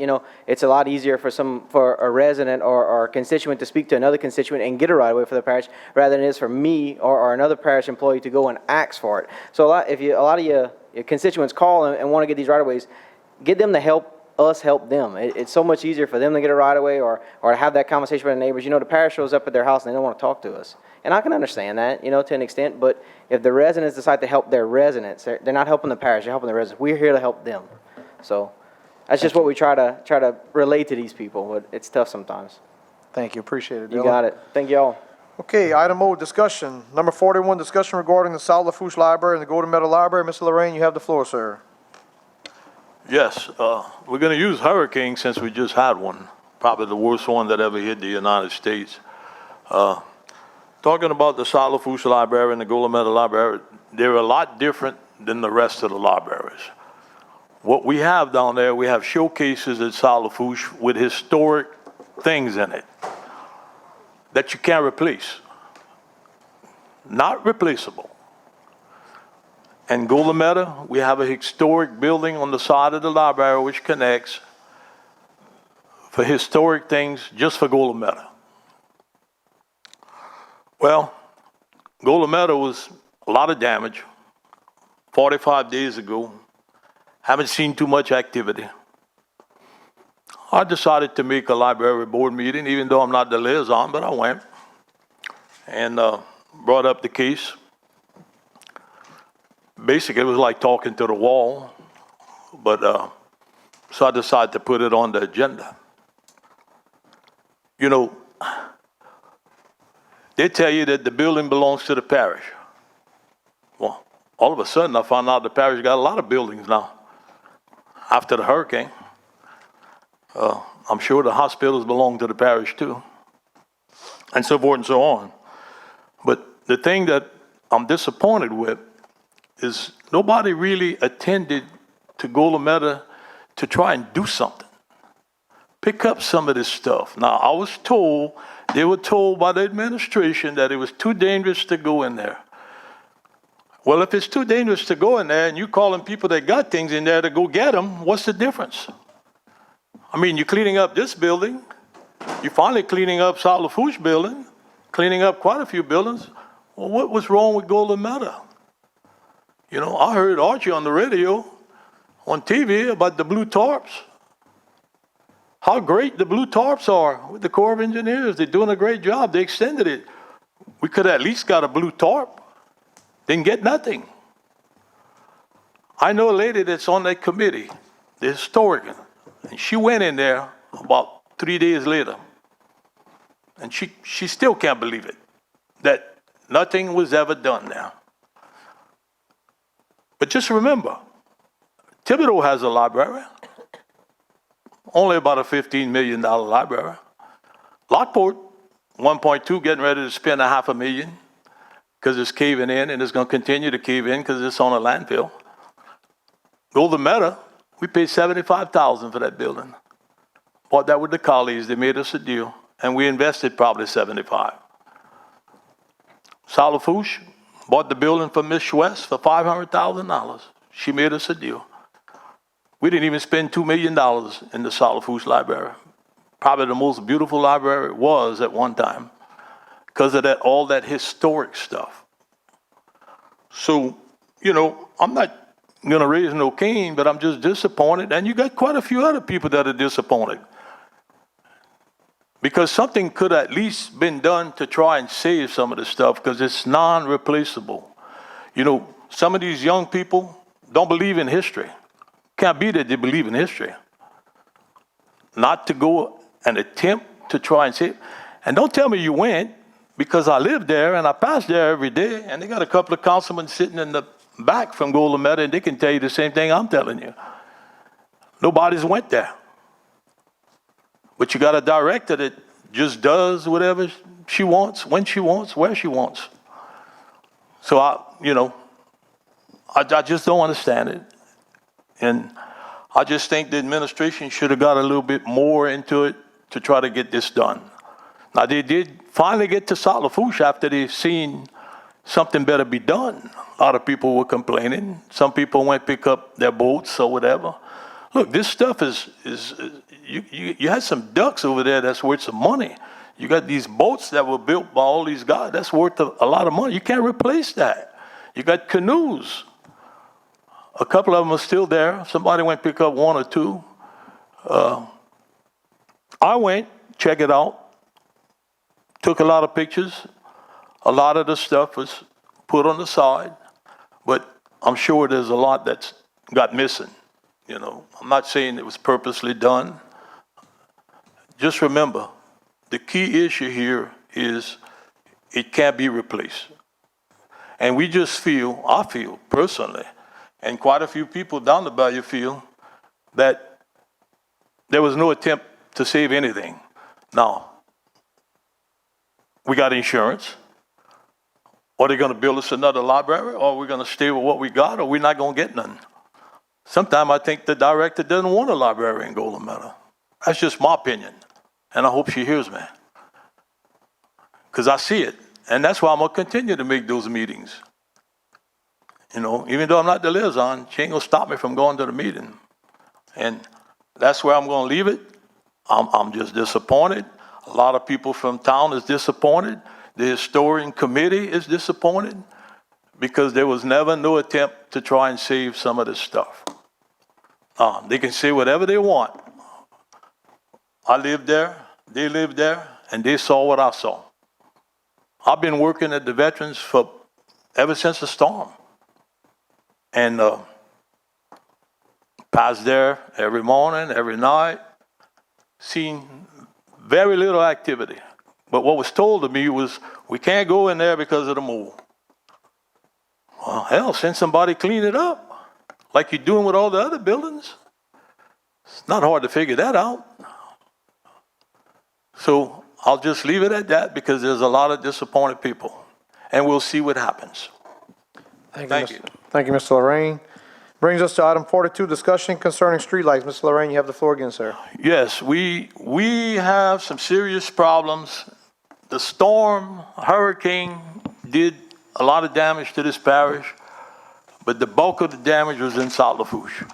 it's a lot easier for a resident or a constituent to speak to another constituent and get a right-of-way for the parish rather than it is for me or another parish employee to go and ask for it. So a lot of your constituents call and want to get these right-of-ways, get them the help us help them. It's so much easier for them to get a right of way or to have that conversation with their neighbors. The parish shows up at their house and they don't want to talk to us. And I can understand that, to an extent, but if the residents decide to help their residents, they're not helping the parish, they're helping the residents. We're here to help them. So that's just what we try to relate to these people, but it's tough sometimes. Thank you, appreciate it, You Dylan. got it. Thank you all. Okay, item O, discussion. Number 41, discussion regarding the South Lafourche Library and the Golden Meadow Library. Mr. Lorraine, you have the floor, sir. Yes, we're going to use hurricane since we just had one, probably the worst one that ever hit the United States. Talking about the South Lafourche Library and the Golden Meadow Library, they're a lot different than the rest of the libraries. What we have down there, we have showcases at South Lafourche with historic things in it that you can't replace. Not replaceable. In Golden Meadow, we have a historic building on the side of the library which connects for historic things just for Golden Meadow. Well, Golden Meadow was a lot of damage 45 days ago. Haven't seen too much activity. I decided to make a library board meeting, even though I'm not the liaison, but I went and brought up the case. Basically, it was like talking to the wall, but so I decided to put it on the agenda. They tell you that the building belongs to the parish. Well, all of a sudden, I found out the parish got a lot of buildings now after the hurricane. I'm sure the hospitals belong to the parish too, and so forth and so on. But the thing that I'm disappointed with is nobody really attended to Golden Meadow to try and do something. Pick up some of this stuff. Now, I was told, they were told by the administration that it was too dangerous to go in there. Well, if it's too dangerous to go in there and you calling people that got things in there to go get them, what's the difference? I mean, you're cleaning up this building. You're finally cleaning up South Lafourche building, cleaning up quite a few buildings. Well, what was wrong with Golden Meadow? I heard Archie on the radio, on TV, about the blue tarps. How great the blue tarps are with the Corps of Engineers. They're doing a great job. They extended it. We could have at least got a blue tarp. Didn't get nothing. I know a lady that's on that committee, the historian, and she went in there about 3 days later, and she still can't believe it, that nothing was ever done there. But just remember, Thibodeau has a library, only about a $15 million library. Lockport, 1.2, getting ready to spend $500,000 because it's caving in, and it's going to continue to cave in because it's on a landfill. Golden Meadow, we paid $75,000 for that building. Bought that with the colleagues. They made us a deal, and we invested probably $75,000. South Lafourche bought the building from Miss Schwest for $500,000. She made us a deal. We didn't even spend $2 million in the South Lafourche Library. Probably the most beautiful library it was at one time because of all that historic stuff. So, I'm not going to raise no cane, but I'm just disappointed. And you got quite a few other people that are disappointed because something could at least been done to try and save some of the stuff because it's non-replaceable. Some of these young people don't believe in history. Can't be that they believe in history. Not to go and attempt to try and save. And don't tell me you went, because I live there and I pass there every day, and they got a couple of councilmen sitting in the back from Golden Meadow, and they can tell you the same thing I'm telling you. Nobody's went there. But you got a director that just does whatever she wants, when she wants, where she wants. So I just don't understand it. And I just think the administration should have got a little bit more into it to try to get this done. Now, they did finally get to South Lafourche after they've seen something better be done. A lot of people were complaining. Some people went pick up their boats or whatever. Look, this stuff you had some ducks over there that's worth some money. You got these boats that were built by all these guys. That's worth a lot of money. You can't replace that. You got canoes. A couple of them are still there. Somebody went pick up one or two. I went, checked it out, took a lot of pictures. A lot of the stuff was put on the side, but I'm sure there's a lot that's got missing. You know, I'm not saying it was purposely done. Just remember, the key issue here is it can't be replaced. And we just feel, I feel personally, and quite a few people down the bayou feel, that there was no attempt to save anything. Now, we got insurance. Are they going to build us another library, or are we going to stay with what we got, or we're not going to get none? Sometimes I think the director doesn't want a library in Golden Meadow. That's just my opinion, and I hope she hears me, because I see it, and that's why I'm going to continue to make those meetings. You know, even though I'm not the liaison, she ain't going to stop me from going to the meeting, and that's where I'm going to leave it. I'm just disappointed. A lot of people from town is disappointed. The historian committee is disappointed because there was never no attempt to try and save some of this stuff. They can say whatever they want. I lived there, they lived there, and they saw what I saw. I've been working at the Veterans ever since the storm. And passed there every morning, every night, seen very little activity. But what was told to me was, we can't go in there because of the mold. Well, hell, send somebody clean it up, like you're doing with all the other buildings. It's not hard to figure that out. So I'll just leave it at that, because there's a lot of disappointed people. And we'll see what happens. Thank you. Thank you, Mr. Lorraine. Brings us to item 42, discussion concerning streetlights. Mr. Lorraine, you have the floor again, sir. Yes, we have some serious problems. The storm, hurricane did a lot of damage to this parish, but the bulk of the damage was in South Lafourche.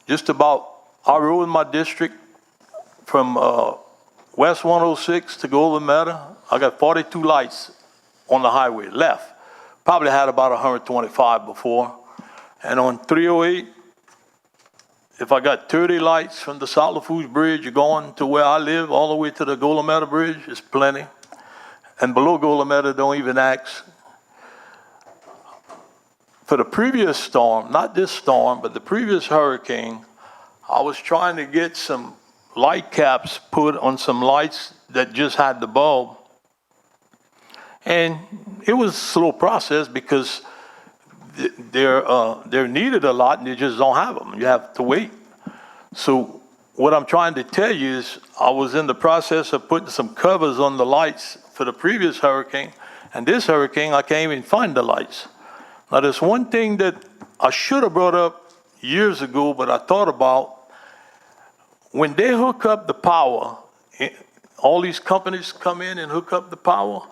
Just about, I rode in my district from West 106 to Golden Meadow. I got 42 lights on the highway left. Probably had about 125 before. And on 308, if I got 30 lights from the South Lafourche Bridge going to where I live, all the way to the Golden Meadow Bridge, it's plenty. And below Golden Meadow, don't even ask. For the previous storm, not this storm, but the previous hurricane, I was trying to get some light caps put on some lights that just had the bulb. And it was a slow process because they're needed a lot and you just don't have them. You have to wait. So what I'm trying to tell you is I was in the process of putting some covers on the lights for the previous hurricane, and this hurricane I can't even find the lights. Now there's one thing that I should have brought up years ago, but I thought about. When they hook up the power, all these companies come in and hook up the power,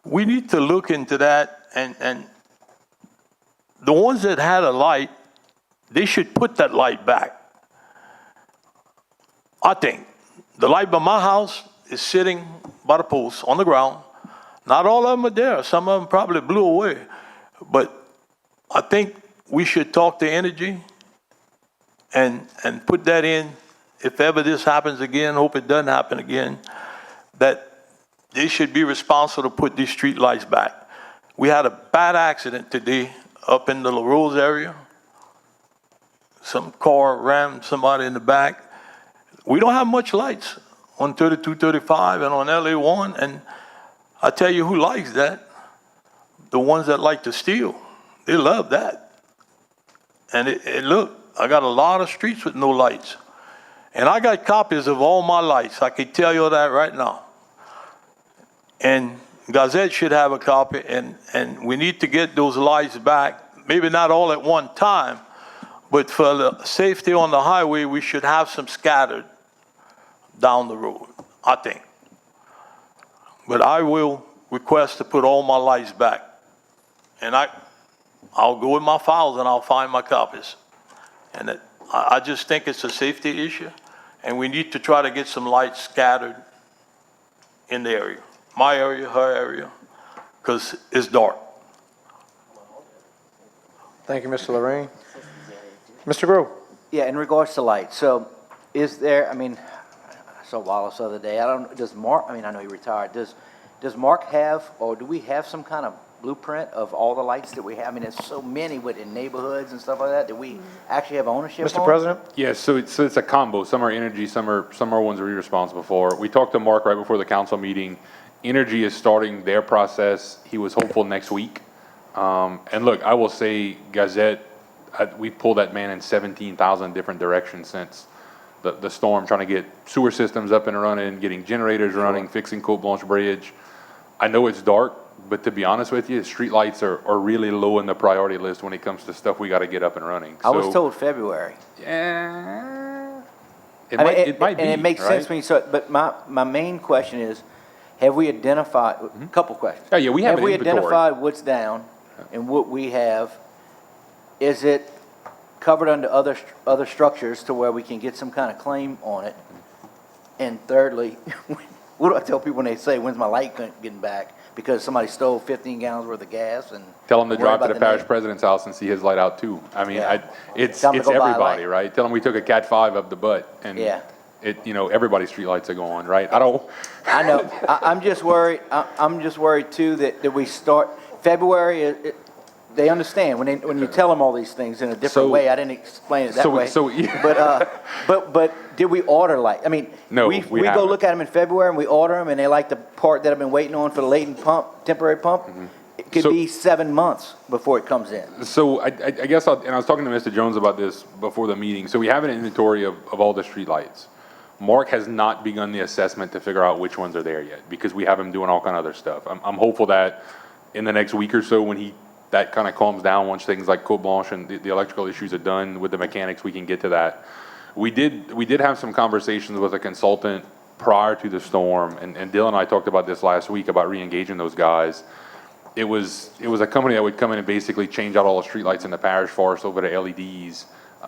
we need to look into that, and the ones that had a light, they should put that light back. I think the light by my house is sitting by the post on the ground. Not all of them are there. Some of them probably blew away. But I think we should talk to Energy and put that in. If ever this happens again, hope it doesn't happen again, that they should be responsible to put these street lights back. We had a bad accident today up in the LaRose area. Some car rammed somebody in the back. We don't have much lights on 32, 35 and on LA1, and I tell you who likes that. The ones that like to steal. They love that. And look, I got a lot of streets with no lights. And I got copies of all my lights. I can tell you that right now. And Gazette should have a copy, and we need to get those lights back. Maybe not all at one time, but for the safety on the highway, we should have some scattered down the road, I think. But I will request to put all my lights back. And I'll go with my files and I'll find my copies. And I just think it's a safety issue, and we need to try to get some lights scattered in the area. My area, her area, because it's dark. Thank you, Mr. Lorraine. Mr. Grove. Yeah, in regards to lights, so is there, I mean, I saw Wallace the other day, I don't, does Mark, I mean, I know he retired, does Mark have, or do we have some kind of blueprint of all the lights that we have? I mean, there's so many in neighborhoods and stuff like that, do we actually have ownership on? Mr. President? Yeah, so it's a combo. Some are energy, some are ones we're responsible for. We talked to Mark right before the council meeting. Energy is starting their process. He was hopeful next week. And look, I will say Gazette, we pulled that man in 17,000 different directions since the storm, trying to get sewer systems up and running, getting generators running, fixing Cote Blanche Bridge. I know it's dark, but to be honest with you, streetlights are really low in the priority list when it comes to stuff we got to get up and running. I was told February. Yeah. It might be, and it makes sense right? to me, so, but my main question is, have we identified, a couple questions. Oh, yeah, we have an we inventory. identified what's down and what we have? Is it covered under other structures to where we can get some kind of claim on it? And thirdly, what do I tell people when they say, when's my light getting back? Because somebody stole 15 gallons worth of gas and. Tell them to worry drive to about the parish neighbor. president's house and see his light out too. I mean, Yeah. it's Tell 'em to go buy a everybody, light. right? Tell them we took a Cat 5 up the butt and Yeah. everybody's streetlights are going, right? I know. I'm just worried. I'm just worried too that we start February. They understand when you tell them all these things in a different way. I didn't explain it that way. But did we order light? I mean, No, we we go haven't. look at them in February and we order them and they like the part that I've been waiting on for the latent pump, temporary pump. It could be 7 months before it comes in. So I guess, and I was talking to Mr. Jones about this before the meeting. So we have an inventory of all the streetlights. Mark has not begun the assessment to figure out which ones are there yet because we have him doing all kind of other stuff. I'm hopeful that in the next week or so when that kind of calms down, once things like Cote Blanche and the electrical issues are done with the mechanics, we can get to that. We did have some conversations with a consultant prior to the storm, and Dylan and I talked about this last week about re-engaging those guys. It was a company that would come in and basically change out all the streetlights in the parish for us over to LEDs,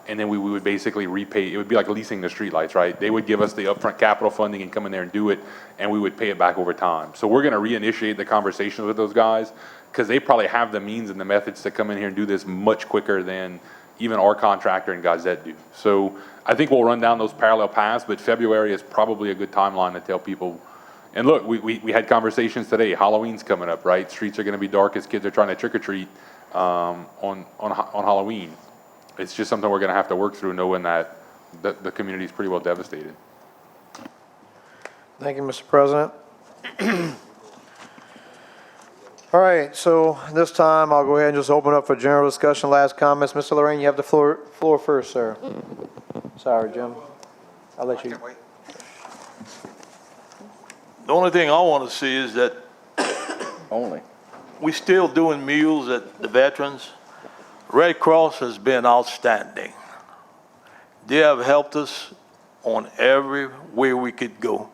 and then we would basically repay. It would be like leasing the streetlights, right? They would give us the upfront capital funding and come in there and do it, and we would pay it back over time. So we're going to reinitiate the conversations with those guys because they probably have the means and the methods to come in here and do this much quicker than even our contractor and Gazette do. So I think we'll run down those parallel paths, but February is probably a good timeline to tell people. And look, we had conversations today. Halloween's coming up, right? Streets are going to be dark as kids are trying to trick or treat on Halloween. It's just something we're going to have to work through, knowing that the community is pretty well devastated. Thank you, Mr. President. All right, so this time I'll go ahead and just open up for general discussion, last comments. Mr. Lorraine, you have the floor first, sir. Sorry, Jim. I'll let you. The only thing I want to see is that we still doing meals at the veterans. Red Cross has been outstanding. They have helped us on every way we could go.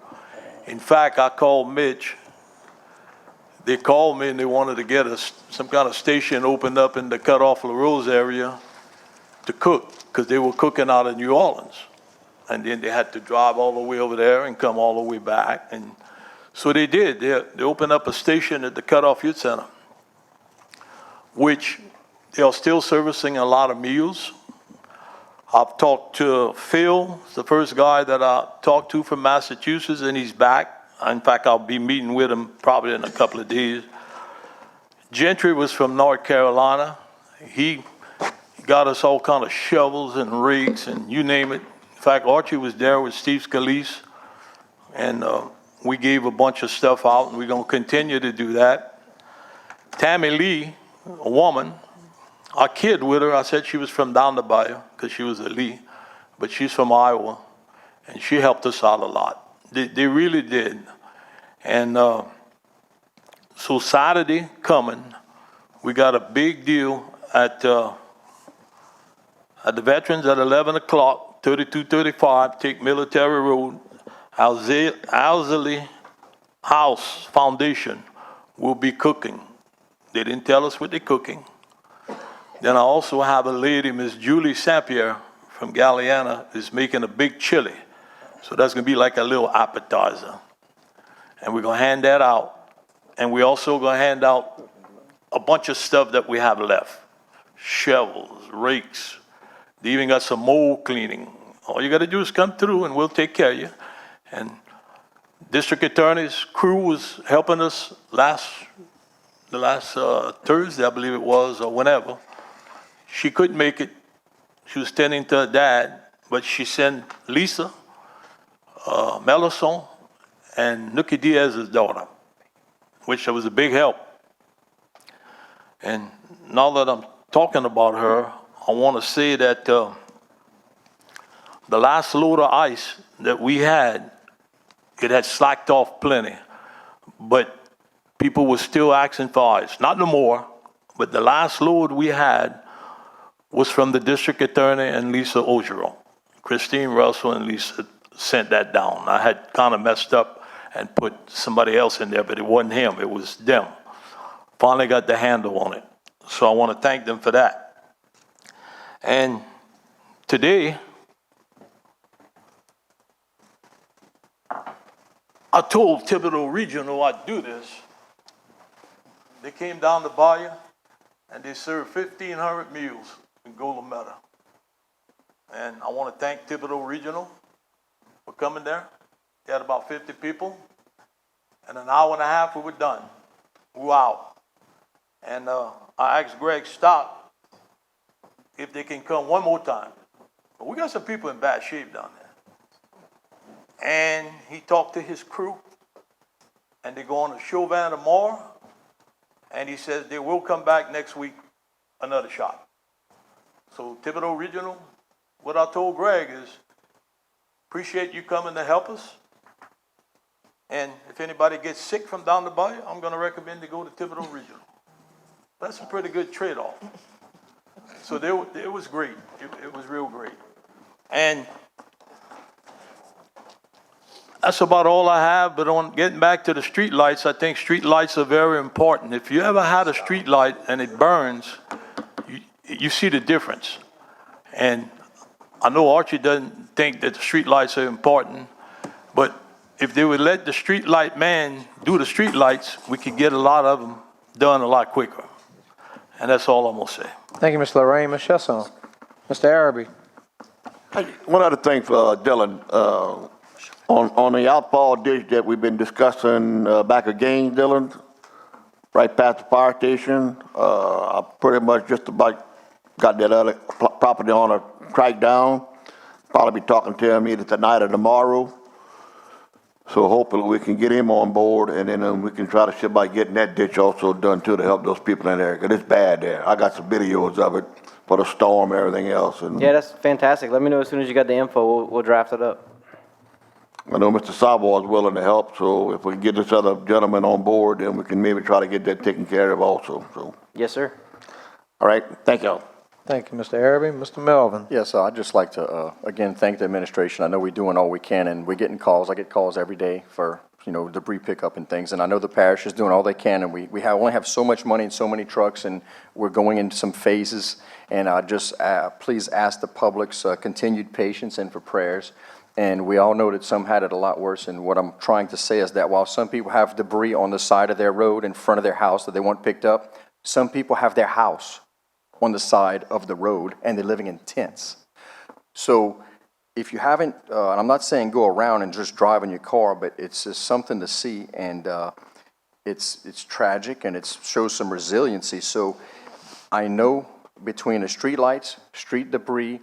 In fact, I called Mitch. They called me and they wanted to get us some kind of station opened up in the Cutoff La Rose area to cook, because they were cooking out of New Orleans. And then they had to drive all the way over there and come all the way back. And so they did. They opened up a station at the Cutoff Youth Center, which they are still servicing a lot of meals. I've talked to Phil, the first guy that I talked to from Massachusetts, and he's back. In fact, I'll be meeting with him probably in a couple of days. Gentry was from North Carolina. He got us all kind of shovels and rakes and you name it. In fact, Archie was there with Steve Scalise, and we gave a bunch of stuff out, and we're going to continue to do that. Tammy Lee, a woman, I kid with her. I said she was from down the bayou because she was a Lee, but she's from Iowa, and she helped us out a lot. They really did. And so Saturday coming, we got a big deal at the Veterans at 11 o'clock, 3235, take Military Road. Owsley House Foundation will be cooking. They didn't tell us what they're cooking. Then I also have a lady, Miss Julie Saint-Pierre from Galliana, is making a big chili. So that's going to be like a little appetizer. And we're going to hand that out. And we're also going to hand out a bunch of stuff that we have left. Shovels, rakes. They even got some mold cleaning All you gotta do is come through and we'll take care of you. And district attorney's crew was helping us the last Thursday, I believe it was, or whenever. She couldn't make it. She was tending to her dad, but she sent Lisa, Melison, and Nuki Diaz's daughter, which was a big help. And now that I'm talking about her, I want to say that the last load of ice that we had, it had slacked off plenty, but people were still asking for ice. Not no more, but the last load we had was from the district attorney and Lisa Ogeron. Christine Russell and Lisa sent that down. I had kind of messed up and put somebody else in there, but it wasn't him, it was them. Finally got the handle on it. So I want to thank them for that. And today, I told Thibodeau Regional I'd do this. They came down to Bayou and they served 1,500 meals in Golometa. And I want to thank Thibodeau Regional for coming there. They had about 50 people. In an hour and a half, we were done. Wow. And I asked Greg Stock if they can come one more time. But we got some people in bad shape down there. And he talked to his crew, and they go on a show van tomorrow, and he says they will come back next week, another shot. So Thibodeau Regional, what I told Greg is, appreciate you coming to help us. And if anybody gets sick from down the bayou, I'm going to recommend they go to Thibodeau Regional. That's a pretty good trade-off. So it was great. It was real great. And that's about all I have. But on getting back to the street lights, I think street lights are very important. If you ever had a street light and it burns, you see the difference. And I know Archie doesn't think that the street lights are important, but if they would let the street light man do the street lights, we could get a lot of them done a lot quicker. And that's all I'm going to say. Thank you, Mr. Lorraine. Ms. Chesson. Mr. Araby. One other thing for Dylan, on the outfall ditch that we've been discussing back again, Dylan, right past the fire station, I pretty much just about got that other property owner tracked down. Probably be talking to him either tonight or tomorrow. So hopefully we can get him on board, and then we can try to see about getting that ditch also done too to help those people in there, because it's bad there. I got some videos of it for the storm and everything else. And Yeah, that's fantastic. Let me know as soon as you got the info. We'll draft it up. I know Mr. Sabo is willing to help, so if we can get this other gentleman on board, then we can maybe try to get that taken care of also. So. Yes, sir. All right, thank y'all. Thank you, Mr. Araby. Mr. Melvin. Yes, I'd just like to, again, thank the administration. I know we're doing all we can, and we're getting calls. I get calls every day for, debris pickup and things. And I know the parish is doing all they can, and we only have so much money and so many trucks, and we're going into some phases. And I just please ask the public's continued patience and for prayers. And we all know that some had it a lot worse. And what I'm trying to say is that while some people have debris on the side of their road in front of their house that they want picked up, some people have their house on the side of the road, and they're living in tents. So if you haven't, and I'm not saying go around and just drive in your car, but it's just something to see, and it's tragic, and it shows some resiliency. So I know between the street lights, street debris,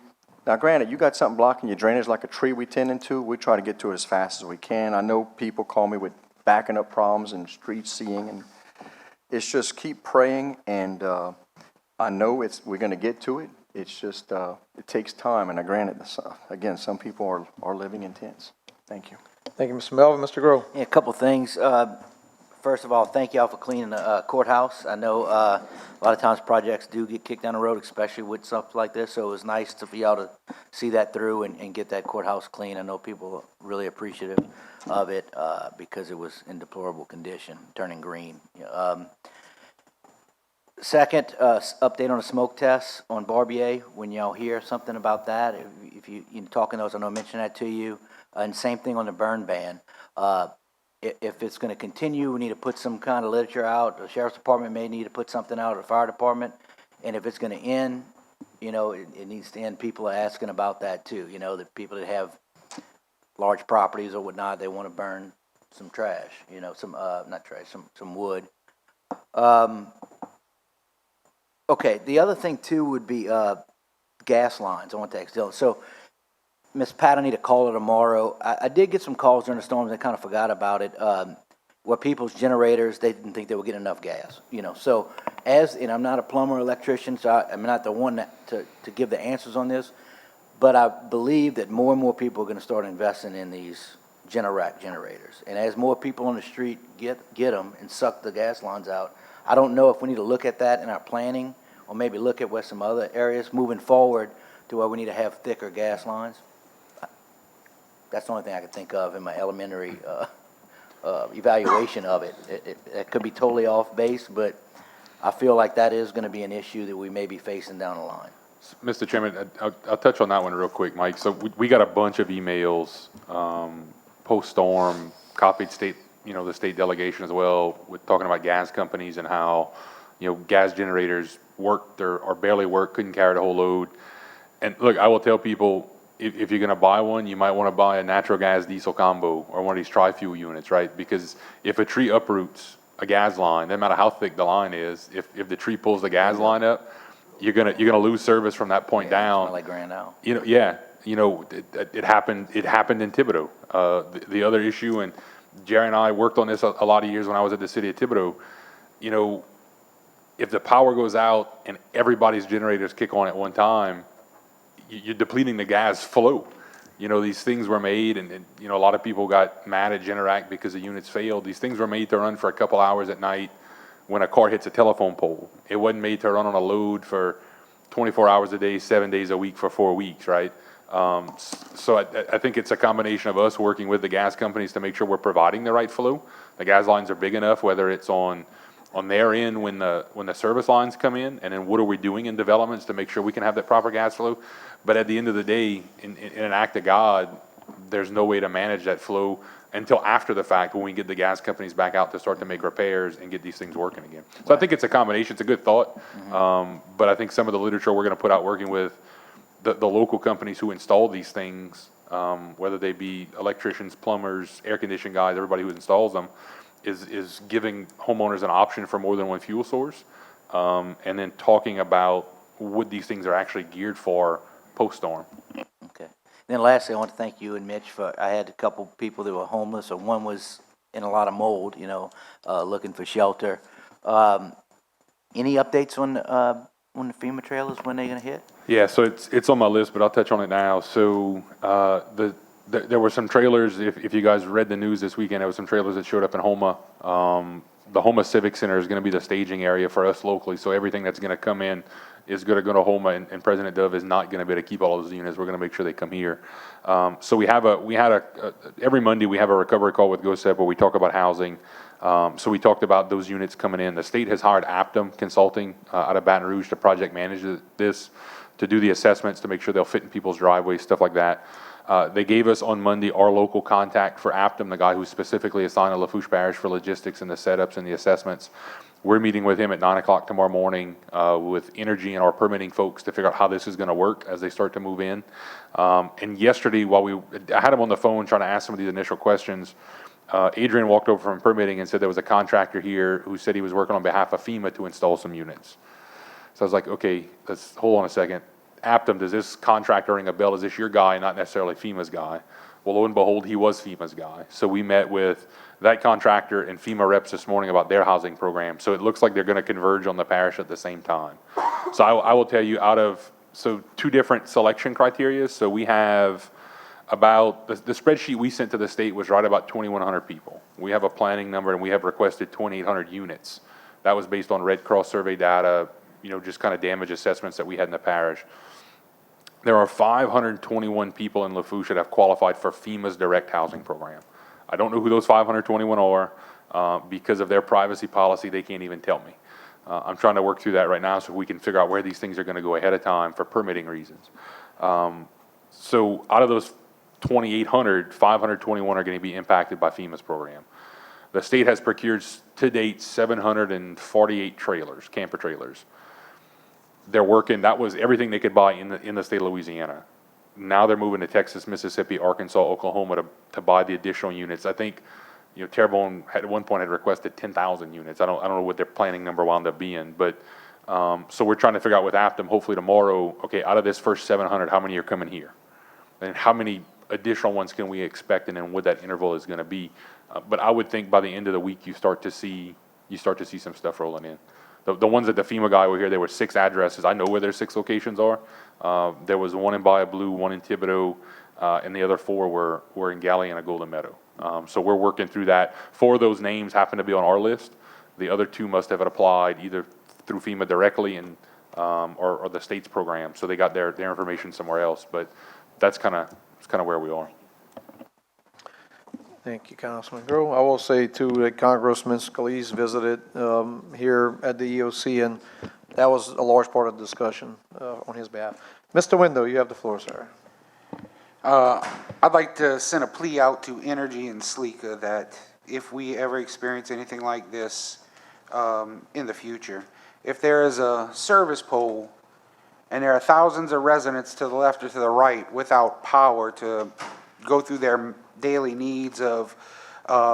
now granted, you got something blocking your drainage like a tree we tend to, we try to get to it as fast as we can. I know people call me with backing up problems and street seeing, and it's just keep praying, and I know we're going to get to it. It's just, it takes time. And granted, again, some people are living in tents. Thank you. Thank you, Mr. Melvin. Mr. Grove. Yeah, a couple things. First of all, thank y'all for cleaning the courthouse. I know a lot of times projects do get kicked down the road, especially with stuff like this. So it was nice for y'all to see that through and get that courthouse clean. I know people are really appreciative of it because it was in deplorable condition, turning green. Second, update on the smoke tests on Barbier. When y'all hear something about that, if you're talking those, I know I mentioned that to you. And same thing on the burn ban. If it's going to continue, we need to put some kind of literature out. The sheriff's department may need to put something out, or the fire department. And if it's going to end, You know, it needs to end. People are asking about that too, you know, the people that have large properties or whatnot, they want to burn some trash, you know, not trash, some wood. Okay, the other thing too would be, gas lines. I want to ask Dylan. So, Miss Pat, I need to call her tomorrow. I did get some calls during the storms. I kind of forgot about it. Where people's generators, they didn't think they would get enough gas, you know. So and I'm not a plumber or electrician, so I'm not the one to give the answers on this, but I believe that more and more people are going to start investing in these Generac generators. And as more people on the street get them and suck the gas lines out, I don't know if we need to look at that in our planning or maybe look at where some other areas moving forward to where we need to have thicker gas lines. That's the only thing I could think of in my elementary evaluation of it. It could be totally off base, but I feel like that is going to be an issue that we may be facing down the line. Mr. Chairman, I'll touch on that one real quick, Mike. So we got a bunch of emails post-storm, copied the state delegation as well, with talking about gas companies and how, gas generators worked or barely worked, couldn't carry the whole load. And look, I will tell people, if you're going to buy one, you might want to buy a natural gas diesel combo or one of these tri-fuel units, right? Because if a tree uproots a gas line, no matter how thick the line is, if the tree pulls the gas line up, you're gonna lose service from that point down. Like Grand Isle. It happened in Thibodaux. The other issue, and Jerry and I worked on this a lot of years when I was at the city of Thibodaux. If the power goes out and everybody's generators kick on at one time, you're depleting the gas flow. These things were made, and a lot of people got mad at Generac because the units failed. These things were made to run for a couple hours at night when a car hits a telephone pole. It wasn't made to run on a load for 24 hours a day, 7 days a week for 4 weeks, right? So I think it's a combination of us working with the gas companies to make sure we're providing the right flow. The gas lines are big enough, whether it's on their end when the service lines come in, and then what are we doing in developments to make sure we can have that proper gas flow. But at the end of the day, in an act of God, there's no way to manage that flow until after the fact, when we get the gas companies back out to start to make repairs and get these things working again. So I think it's a combination. It's a good thought. But I think some of the literature we're going to put out working with the local companies who install these things, whether they be electricians, plumbers, air conditioning guys, everybody who installs them, is giving homeowners an option for more than one fuel source, and then talking about what these things are actually geared for post-storm. Okay. Then lastly, I want to thank you and Mitch I had a couple people that were homeless, or one was in a lot of mold, looking for shelter. Any updates on the FEMA trailers, when they're going to hit? Yeah, so it's on my list, but I'll touch on it now. So there were some trailers, if you guys read the news this weekend, there were some trailers that showed up in Houma. The Houma Civic Center is going to be the staging area for us locally, so everything that's going to come in is going to go to Houma, and President Dove is not going to be able to keep all of those units. We're going to make sure they come here. So every Monday we have a recovery call with GoSep where we talk about housing. So we talked about those units coming in. The state has hired Aptum Consulting out of Baton Rouge to project manage this, to do the assessments, to make sure they'll fit in people's driveways, stuff like that. They gave us on Monday our local contact for Aptum, the guy who's specifically assigned to Lafourche Parish for logistics and the setups and the assessments. We're meeting with him at 9 o'clock tomorrow morning with Energy and our permitting folks to figure out how this is going to work as they start to move in. And yesterday, I had him on the phone trying to ask some of these initial questions, Adrian walked over from permitting and said there was a contractor here who said he was working on behalf of FEMA to install some units. So I was like, okay, let's hold on a second. Aptum, does this contractor ring a bell? Is this your guy, not necessarily FEMA's guy? Well, lo and behold, he was FEMA's guy. So we met with that contractor and FEMA reps this morning about their housing program. So it looks like they're going to converge on the parish at the same time. So I will tell you, two different selection criteria. So we have about, the spreadsheet we sent to the state was right about 2,100 people. We have a planning number, and we have requested 2,800 units. That was based on Red Cross survey data, just kind of damage assessments that we had in the parish. There are 521 people in Lafourche that have qualified for FEMA's direct housing program. I don't know who those 521 are. Because of their privacy policy, they can't even tell me. I'm trying to work through that right now so we can figure out where these things are going to go ahead of time for permitting reasons. So out of those 2,800, 521 are going to be impacted by FEMA's program. The state has procured to date 748 trailers, camper trailers. they're working, that was everything they could buy in the state of Louisiana. Now they're moving to Texas, Mississippi, Arkansas, Oklahoma to buy the additional units. I think, Terrebonne at one point had requested 10,000 units. I don't know what their planning number wound up being, but, so we're trying to figure out with Aptum, hopefully tomorrow, okay, out of this first 700, how many are coming here? And how many additional ones can we expect, and then what that interval is gonna be? But I would think by the end of the week, you start to see some stuff rolling in. The ones that the FEMA guy were here, there were 6 addresses. I know where their 6 locations are. There was one in Bayou Blue, one in Thibodaux, and the other 4 were in Galley and a Golden Meadow. So we're working through that. 4 of those names happen to be on our list. The other 2 must have applied either through FEMA directly and, or the state's program. So they got their information somewhere else, but that's kind of where we are. Thank you, Councilman Grow. I will say too that Congressman Scalise visited here at the EOC, and that was a large part of the discussion on his behalf. Mr. Window, you have the floor, sir. I'd like to send a plea out to Energy and Sleeka that if we ever experience anything like this in the future, if there is a service pole and there are thousands of residents to the left or to the right without power to go through their daily needs of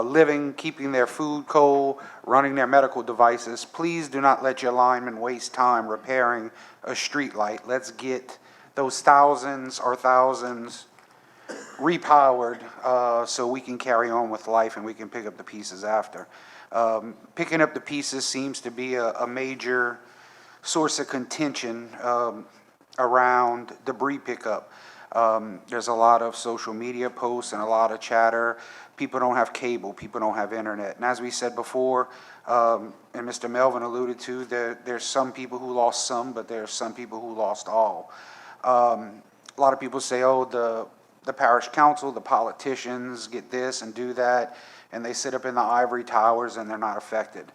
living, keeping their food cold, running their medical devices, please do not let your linemen waste time repairing a street light. Let's get those thousands repowered so we can carry on with life and we can pick up the pieces after. Picking up the pieces seems to be a major source of contention around debris pickup. There's a lot of social media posts and a lot of chatter. People don't have cable, people don't have internet. And as we said before, and Mr. Melvin alluded to, there's some people who lost some, but there's some people who lost all. A lot of people say, oh, the parish council, the politicians get this and do that, and they sit up in the ivory towers and they're not affected.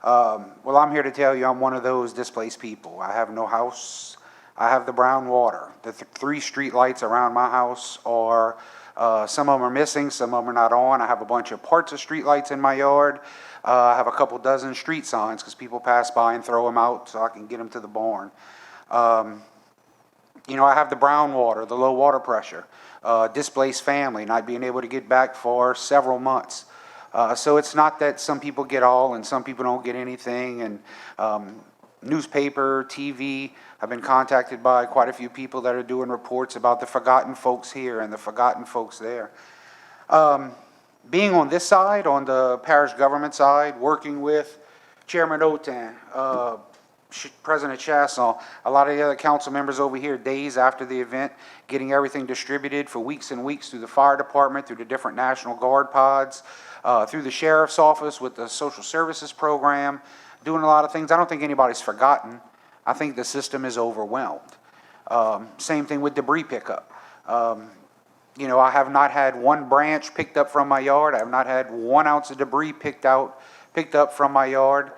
Well, I'm here to tell you I'm one of those displaced people. I have no house. I have the brown water. The 3 street lights around my house are, some of them are missing, some of them are not on. I have a bunch of parts of street lights in my yard. I have a couple dozen street signs because people pass by and throw them out so I can get them to the barn. I have the brown water, the low water pressure, displaced family, not being able to get back for several months. So it's not that some people get all and some people don't get anything. And newspaper, TV, I've been contacted by quite a few people that are doing reports about the forgotten folks here and the forgotten folks there. Being on this side, on the parish government side, working with Chairman Otan, President Chasson, a lot of the other council members over here, days after the event, getting everything distributed for weeks and weeks through the fire department, through the different National Guard pods, through the sheriff's office with the social services program, doing a lot of things. I don't think anybody's forgotten. I think the system is overwhelmed. Same thing with debris pickup. I have not had one branch picked up from my yard. I have not had 1 ounce of debris picked up from my yard,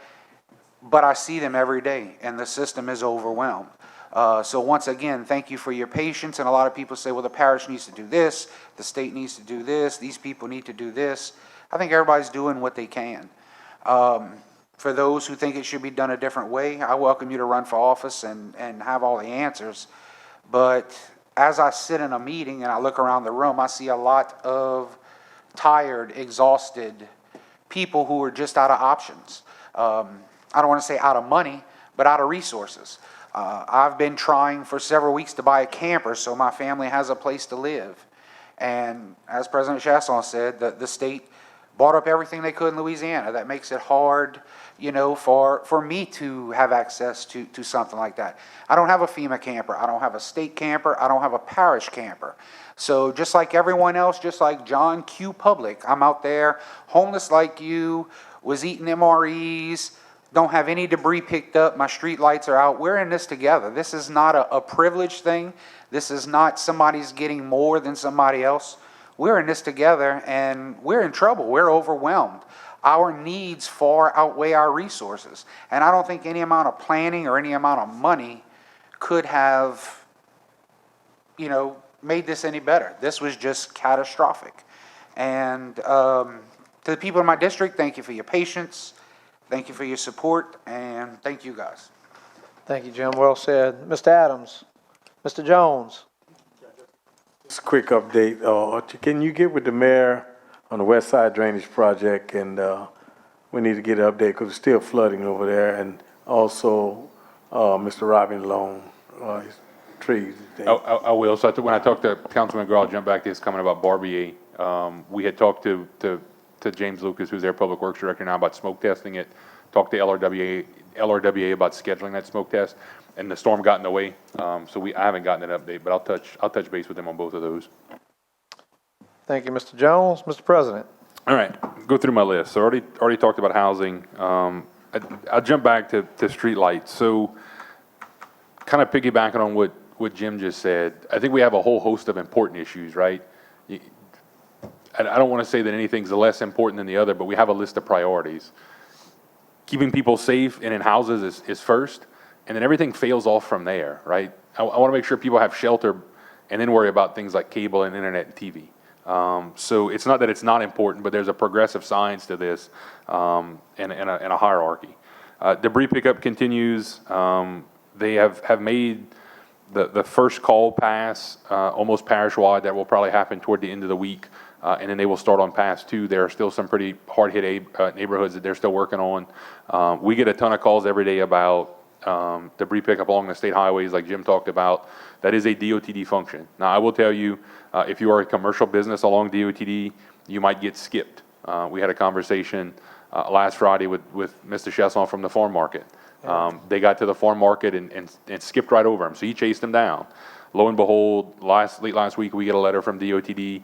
but I see them every day, and the system is overwhelmed. So once again, thank you for your patience. And a lot of people say, well, the parish needs to do this, the state needs to do this, these people need to do this. I think everybody's doing what they can. For those who think it should be done a different way, I welcome you to run for office and have all the answers. But as I sit in a meeting and I look around the room, I see a lot of tired, exhausted people who are just out of options. I don't want to say out of money, but out of resources. I've been trying for several weeks to buy a camper so my family has a place to live. And as President Chasson said, the state bought up everything they could in Louisiana. That makes it hard, for me to have access to something like that. I don't have a FEMA camper. I don't have a state camper. I don't have a parish camper. So just like everyone else, just like John Q. Public, I'm out there homeless like you, was eating MREs, don't have any debris picked up, my street lights are out. We're in this together. This is not a privileged thing. This is not somebody's getting more than somebody else. We're in this together and we're in trouble. We're overwhelmed. Our needs far outweigh our resources. And I don't think any amount of planning or any amount of money could have, made this any better. This was just catastrophic. And to the people in my district, thank you for your patience. Thank you for your support, and thank you guys. Thank you, Jim. Well said. Mr. Adams, Mr. Jones. Just a quick update. Can you get with the mayor on the west side drainage project? And we need to get an update because it's still flooding over there. And also, Mr. Robin Long, his trees. I will. So when I talked to Councilman Grau, I'll jump back to his comment about Barbier. We had talked to James Lucas, who's their public works director now, about smoke testing it. Talked to LRWA about scheduling that smoke test, and the storm got in the way. So I haven't gotten an update, but I'll touch base with them on both of those. Thank you, Mr. Jones. Mr. President. All right, go through my list. So already talked about housing. I'll jump back to streetlights. So kind of piggybacking on what Jim just said, I think we have a whole host of important issues, right? I don't want to say that anything's less important than the other, but we have a list of priorities. Keeping people safe and in houses is first, and then everything fails off from there, right? I want to make sure people have shelter and then worry about things like cable and internet and TV. So it's not that it's not important, but there's a progressive science to this and a hierarchy. Debris pickup continues. They have made the first call pass almost parish-wide. That will probably happen toward the end of the week. And then they will start on pass 2. There are still some pretty hard-hit neighborhoods that they're still working on. We get a ton of calls every day about debris pickup along the state highways like Jim talked about. That is a DOTD function. Now, I will tell you, if you are a commercial business along DOTD, you might get skipped. We had a conversation last Friday with Mr. Chesson from the farm market. They got to the farm market and skipped right over him, so he chased him down. Lo and behold, late last week, we get a letter from DOTD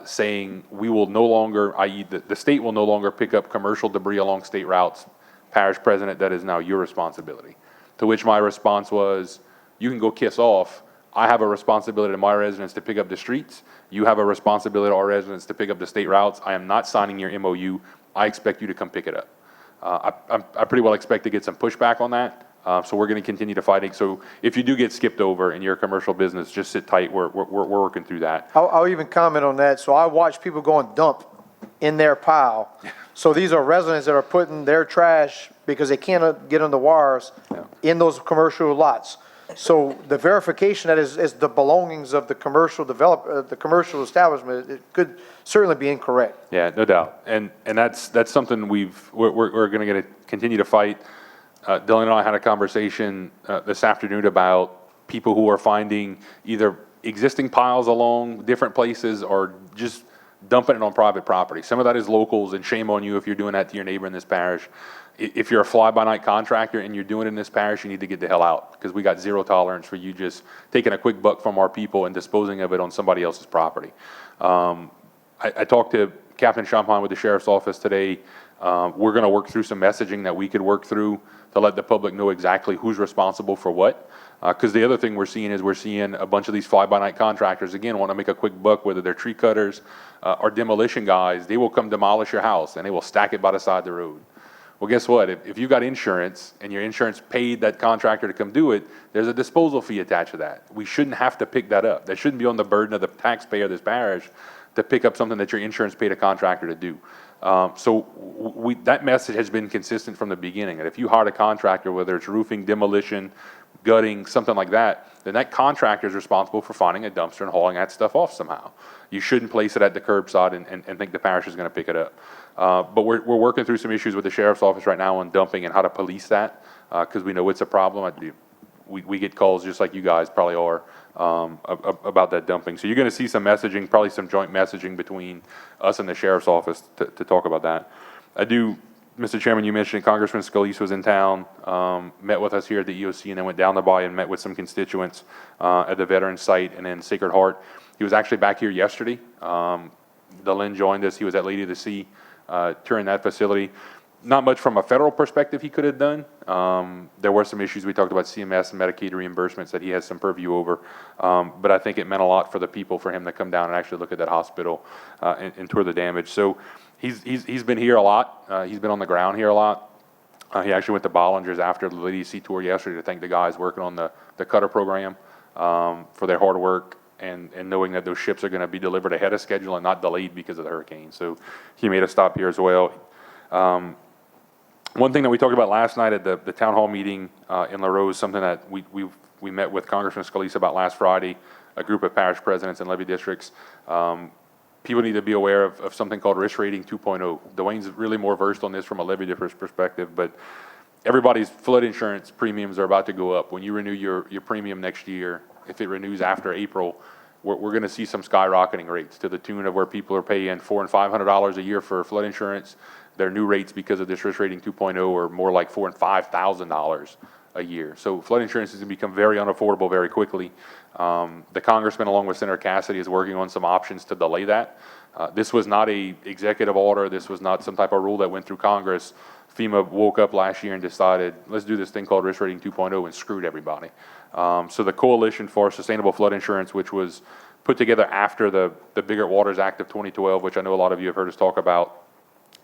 saying we will no longer, i.e. the state will no longer pick up commercial debris along state routes. Parish president, that is now your responsibility. To which my response was, you can go kiss off. I have a responsibility to my residents to pick up the streets. You have a responsibility to our residents to pick up the state routes. I am not signing your MOU. I expect you to come pick it up. I pretty well expect to get some pushback on that. So we're going to continue to fight it. So if you do get skipped over and you're a commercial business, just sit tight. We're working through that. I'll even comment on that. So I watch people go and dump in their pile. So these are residents that are putting their trash because they can't get on the wires in those commercial lots. So the verification that is the belongings of the commercial the commercial establishment, it could certainly be incorrect. Yeah, no doubt. And that's something we're going to continue to fight. Dylan and I had a conversation this afternoon about people who are finding either existing piles along different places or just dumping it on private property. Some of that is locals, and shame on you if you're doing that to your neighbor in this parish. If you're a fly-by-night contractor and you're doing it in this parish, you need to get the hell out, because we got zero tolerance for you just taking a quick buck from our people and disposing of it on somebody else's property. I talked to Captain Champagne with the Sheriff's Office today. We're going to work through some messaging that we could work through to let the public know exactly who's responsible for what. Because the other thing we're seeing a bunch of these fly-by-night contractors, again, want to make a quick buck, whether they're tree cutters or demolition guys. They will come demolish your house and they will stack it by the side of the road. Well, guess what? If you've got insurance and your insurance paid that contractor to come do it, there's a disposal fee attached to that. We shouldn't have to pick that up. That shouldn't be on the burden of the taxpayer of this parish to pick up something that your insurance paid a contractor to do. So that message has been consistent from the beginning. And if you hired a contractor, whether it's roofing, demolition, gutting, something like that, then that contractor is responsible for finding a dumpster and hauling that stuff off somehow. You shouldn't place it at the curbside and think the parish is going to pick it up. But we're working through some issues with the Sheriff's Office right now on dumping and how to police that, because we know it's a problem. We get calls just like you guys probably are about that dumping. So you're going to see some messaging, probably some joint messaging between us and the Sheriff's Office to talk about that. Mr. Chairman, you mentioned Congressman Scalise was in town, met with us here at the EOC, and then went down the bay and met with some constituents at the Veterans Site and then Sacred Heart. He was actually back here yesterday. Lynn joined us. He was at Lady of the Sea touring that facility. Not much from a federal perspective he could have done. There were some issues. We talked about CMS and Medicaid reimbursements that he has some purview over. But I think it meant a lot for the people for him to come down and actually look at that hospital and tour the damage. So he's been here a lot. He's been on the ground here a lot. He actually went to Bollinger's after the Lady Sea tour yesterday to thank the guys working on the Cutter program for their hard work and knowing that those ships are going to be delivered ahead of schedule and not delayed because of the hurricane. So he made a stop here as well. One thing that we talked about last night at the town hall meeting in La Rose, something that we met with Congressman Scalise about last Friday, a group of parish presidents and levy districts. People need to be aware of something called risk rating 2.0. Dwayne's really more versed on this from a levy district perspective, but everybody's flood insurance premiums are about to go up. When you renew your premium next year, if it renews after April, we're going to see some skyrocketing rates to the tune of where people are paying $400 and $500 a year for flood insurance. Their new rates because of this risk rating 2.0 are more like $4,000 and $5,000 a year. So flood insurance is going to become very unaffordable very quickly. The congressman, along with Senator Cassidy, is working on some options to delay that. This was not a executive order. This was not some type of rule that went through Congress. FEMA woke up last year and decided, let's do this thing called risk rating 2.0 and screwed everybody. So the Coalition for Sustainable Flood Insurance, which was put together after the Bigger Waters Act of 2012, which I know a lot of you have heard us talk about,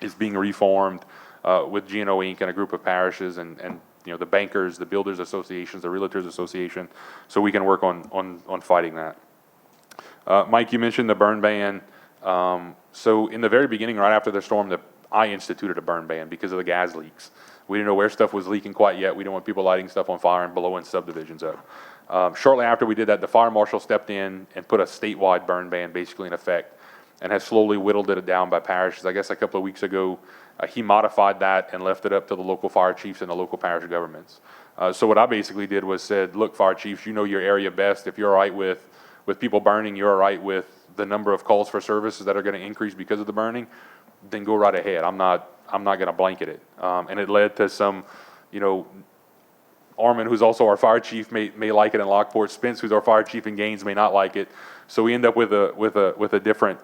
is being reformed with GNO Inc. and a group of parishes and you know, the bankers, the builders associations, the realtors association, so we can work on fighting that. Mike, you mentioned the burn ban. So in the very beginning, right after the storm, I instituted a burn ban because of the gas leaks. We didn't know where stuff was leaking quite yet. We didn't want people lighting stuff on fire and blowing subdivisions up. Shortly after we did that, the fire marshal stepped in and put a statewide burn ban basically in effect and has slowly whittled it down by parishes. I guess a couple of weeks ago, he modified that and left it up to the local fire chiefs and the local parish governments. So what I basically did was said, look, fire chiefs, you know your area best. If you're all right with people burning, you're all right with the number of calls for services that are going to increase because of the burning, then go right ahead. I'm not going to blanket it. And it led to some, you know, Armin, who's also our fire chief, may like it in Lockport. Spence, who's our fire chief in Gaines, may not like it. So we end up with a different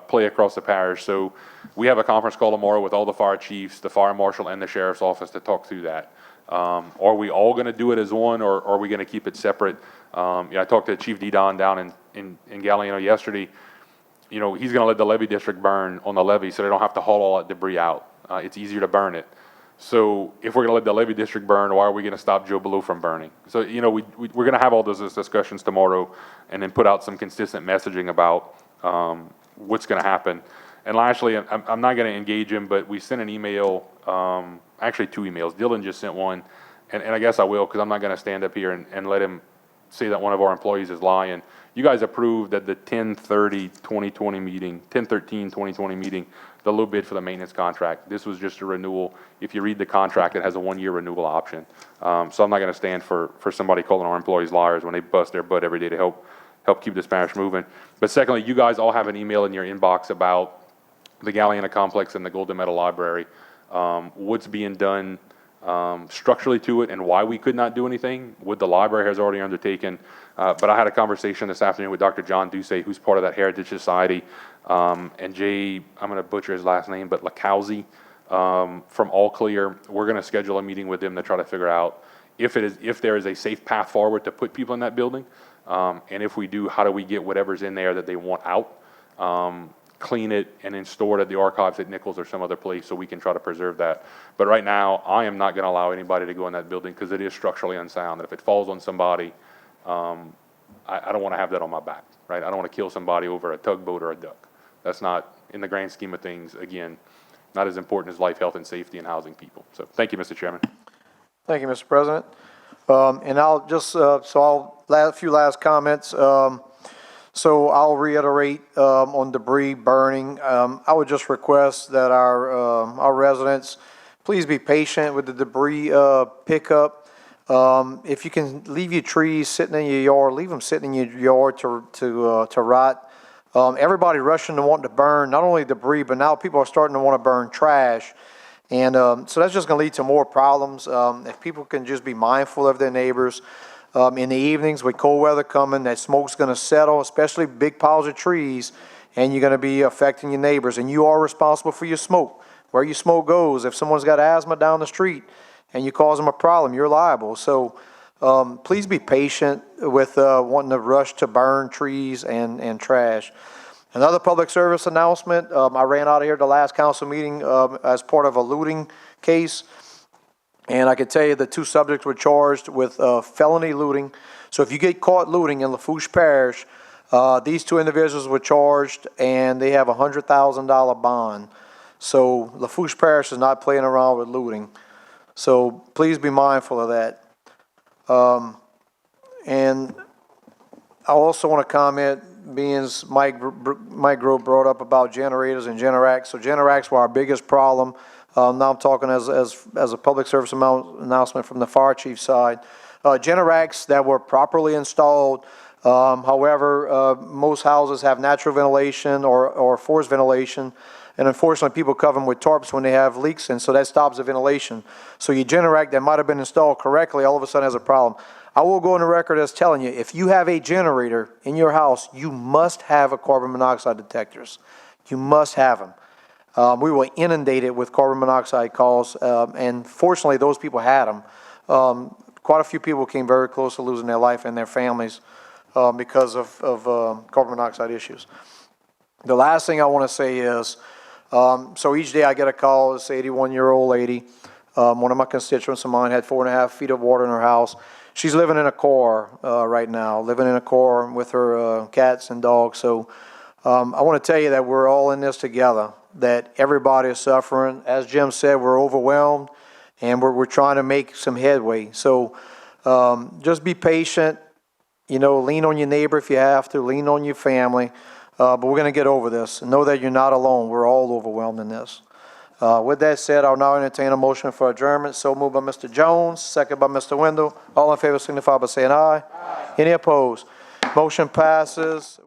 play across the parish. So we have a conference call tomorrow with all the fire chiefs, the fire marshal, and the sheriff's office to talk through that. Are we all going to do it as one, or are we going to keep it separate? I talked to Chief D-Don down in Galliano yesterday. You know, he's going to let the levee district burn on the levee so they don't have to haul all that debris out. It's easier to burn it. So if we're going to let the levee district burn, why are we going to stop Joe Below from burning? So, you know, we're going to have all those discussions tomorrow and then put out some consistent messaging about what's going to happen. And lastly, I'm not going to engage him, but we sent an email, actually 2 emails. Dylan just sent one, and I guess I will because I'm not going to stand up here and let him say that one of our employees is lying. You guys approved at the 10/30/2020 meeting, 10/13/2020 meeting, the low bid for the maintenance contract. This was just a renewal. If you read the contract, it has a 1-year renewal option. So I'm not going to stand for somebody calling our employees liars when they bust their butt every day to help keep this parish moving. But secondly, you guys all have an email in your inbox about the Galliana complex and the Golden Meadow Library. What's being done structurally to it and why we could not do anything, what the library has already undertaken. But I had a conversation this afternoon with Dr. John Ducey, who's part of that Heritage Society, and Jay, I'm going to butcher his last name, but Lacauzi from All Clear. We're going to schedule a meeting with them to try to figure out if there is a safe path forward to put people in that building. And if we do, how do we get whatever's in there that they want out, clean it, and then store it at the archives at Nichols or some other place so we can try to preserve that. But right now, I am not going to allow anybody to go in that building because it is structurally unsound. And if it falls on somebody, I don't want to have that on my back, right? I don't want to kill somebody over a tugboat or a duck. That's not, in the grand scheme of things, again, not as important as life, health, and safety and housing people. So thank you, Mr. Chairman. Thank you, Mr. President. And I'll just, a few last comments. So I'll reiterate on debris burning. I would just request that our residents please be patient with the debris pickup. If you can leave your trees sitting in your yard, leave them sitting in your yard to rot. Everybody rushing to want to burn not only debris, but now people are starting to want to burn trash. And so that's just going to lead to more problems. If people can just be mindful of their neighbors. In the evenings with cold weather coming, that smoke's going to settle, especially big piles of trees, and you're going to be affecting your neighbors. And you are responsible for your smoke. Where your smoke goes, if someone's got asthma down the street and you cause them a problem, you're liable. So please be patient with wanting to rush to burn trees and trash. Another public service announcement, I ran out of here at the last council meeting as part of a looting case. And I can tell you the 2 subjects were charged with felony looting. So if you get caught looting in Lafourche Parish, these 2 individuals were charged and they have a $100,000 bond. So Lafourche Parish is not playing around with looting. So please be mindful of that. And I also want to comment, being Mike Grove brought up about generators and Generacs. So Generacs were our biggest problem. Now I'm talking as a public service announcement from the fire chief side. Generacs that were properly installed. However, most houses have natural ventilation or forced ventilation. And unfortunately, people cover them with tarps when they have leaks, and so that stops the ventilation. So your Generac that might have been installed correctly, all of a sudden has a problem. I will go on the record as telling you, if you have a generator in your house, you must have a carbon monoxide detectors. You must have them. We were inundated with carbon monoxide calls, and fortunately, those people had them. Quite a few people came very close to losing their life and their families because of carbon monoxide issues. The last thing I want to say is, so each day I get a call, this 81-year-old lady, one of my constituents of mine had 4.5 feet of water in her house. She's living in a car right now, living in a car with her cats and dogs. So I want to tell you that we're all in this together, that everybody is suffering. As Jim said, we're overwhelmed, and we're trying to make some headway. So just be patient, lean on your neighbor if you have to, lean on your family. But we're going to get over this. Know that you're not alone. We're all overwhelmed in this. With that said, I'll now entertain a motion for adjournment. So moved by Mr. Jones, second by Mr. Wendell. All in favor signify by saying aye. Aye. Any opposed? Motion passes.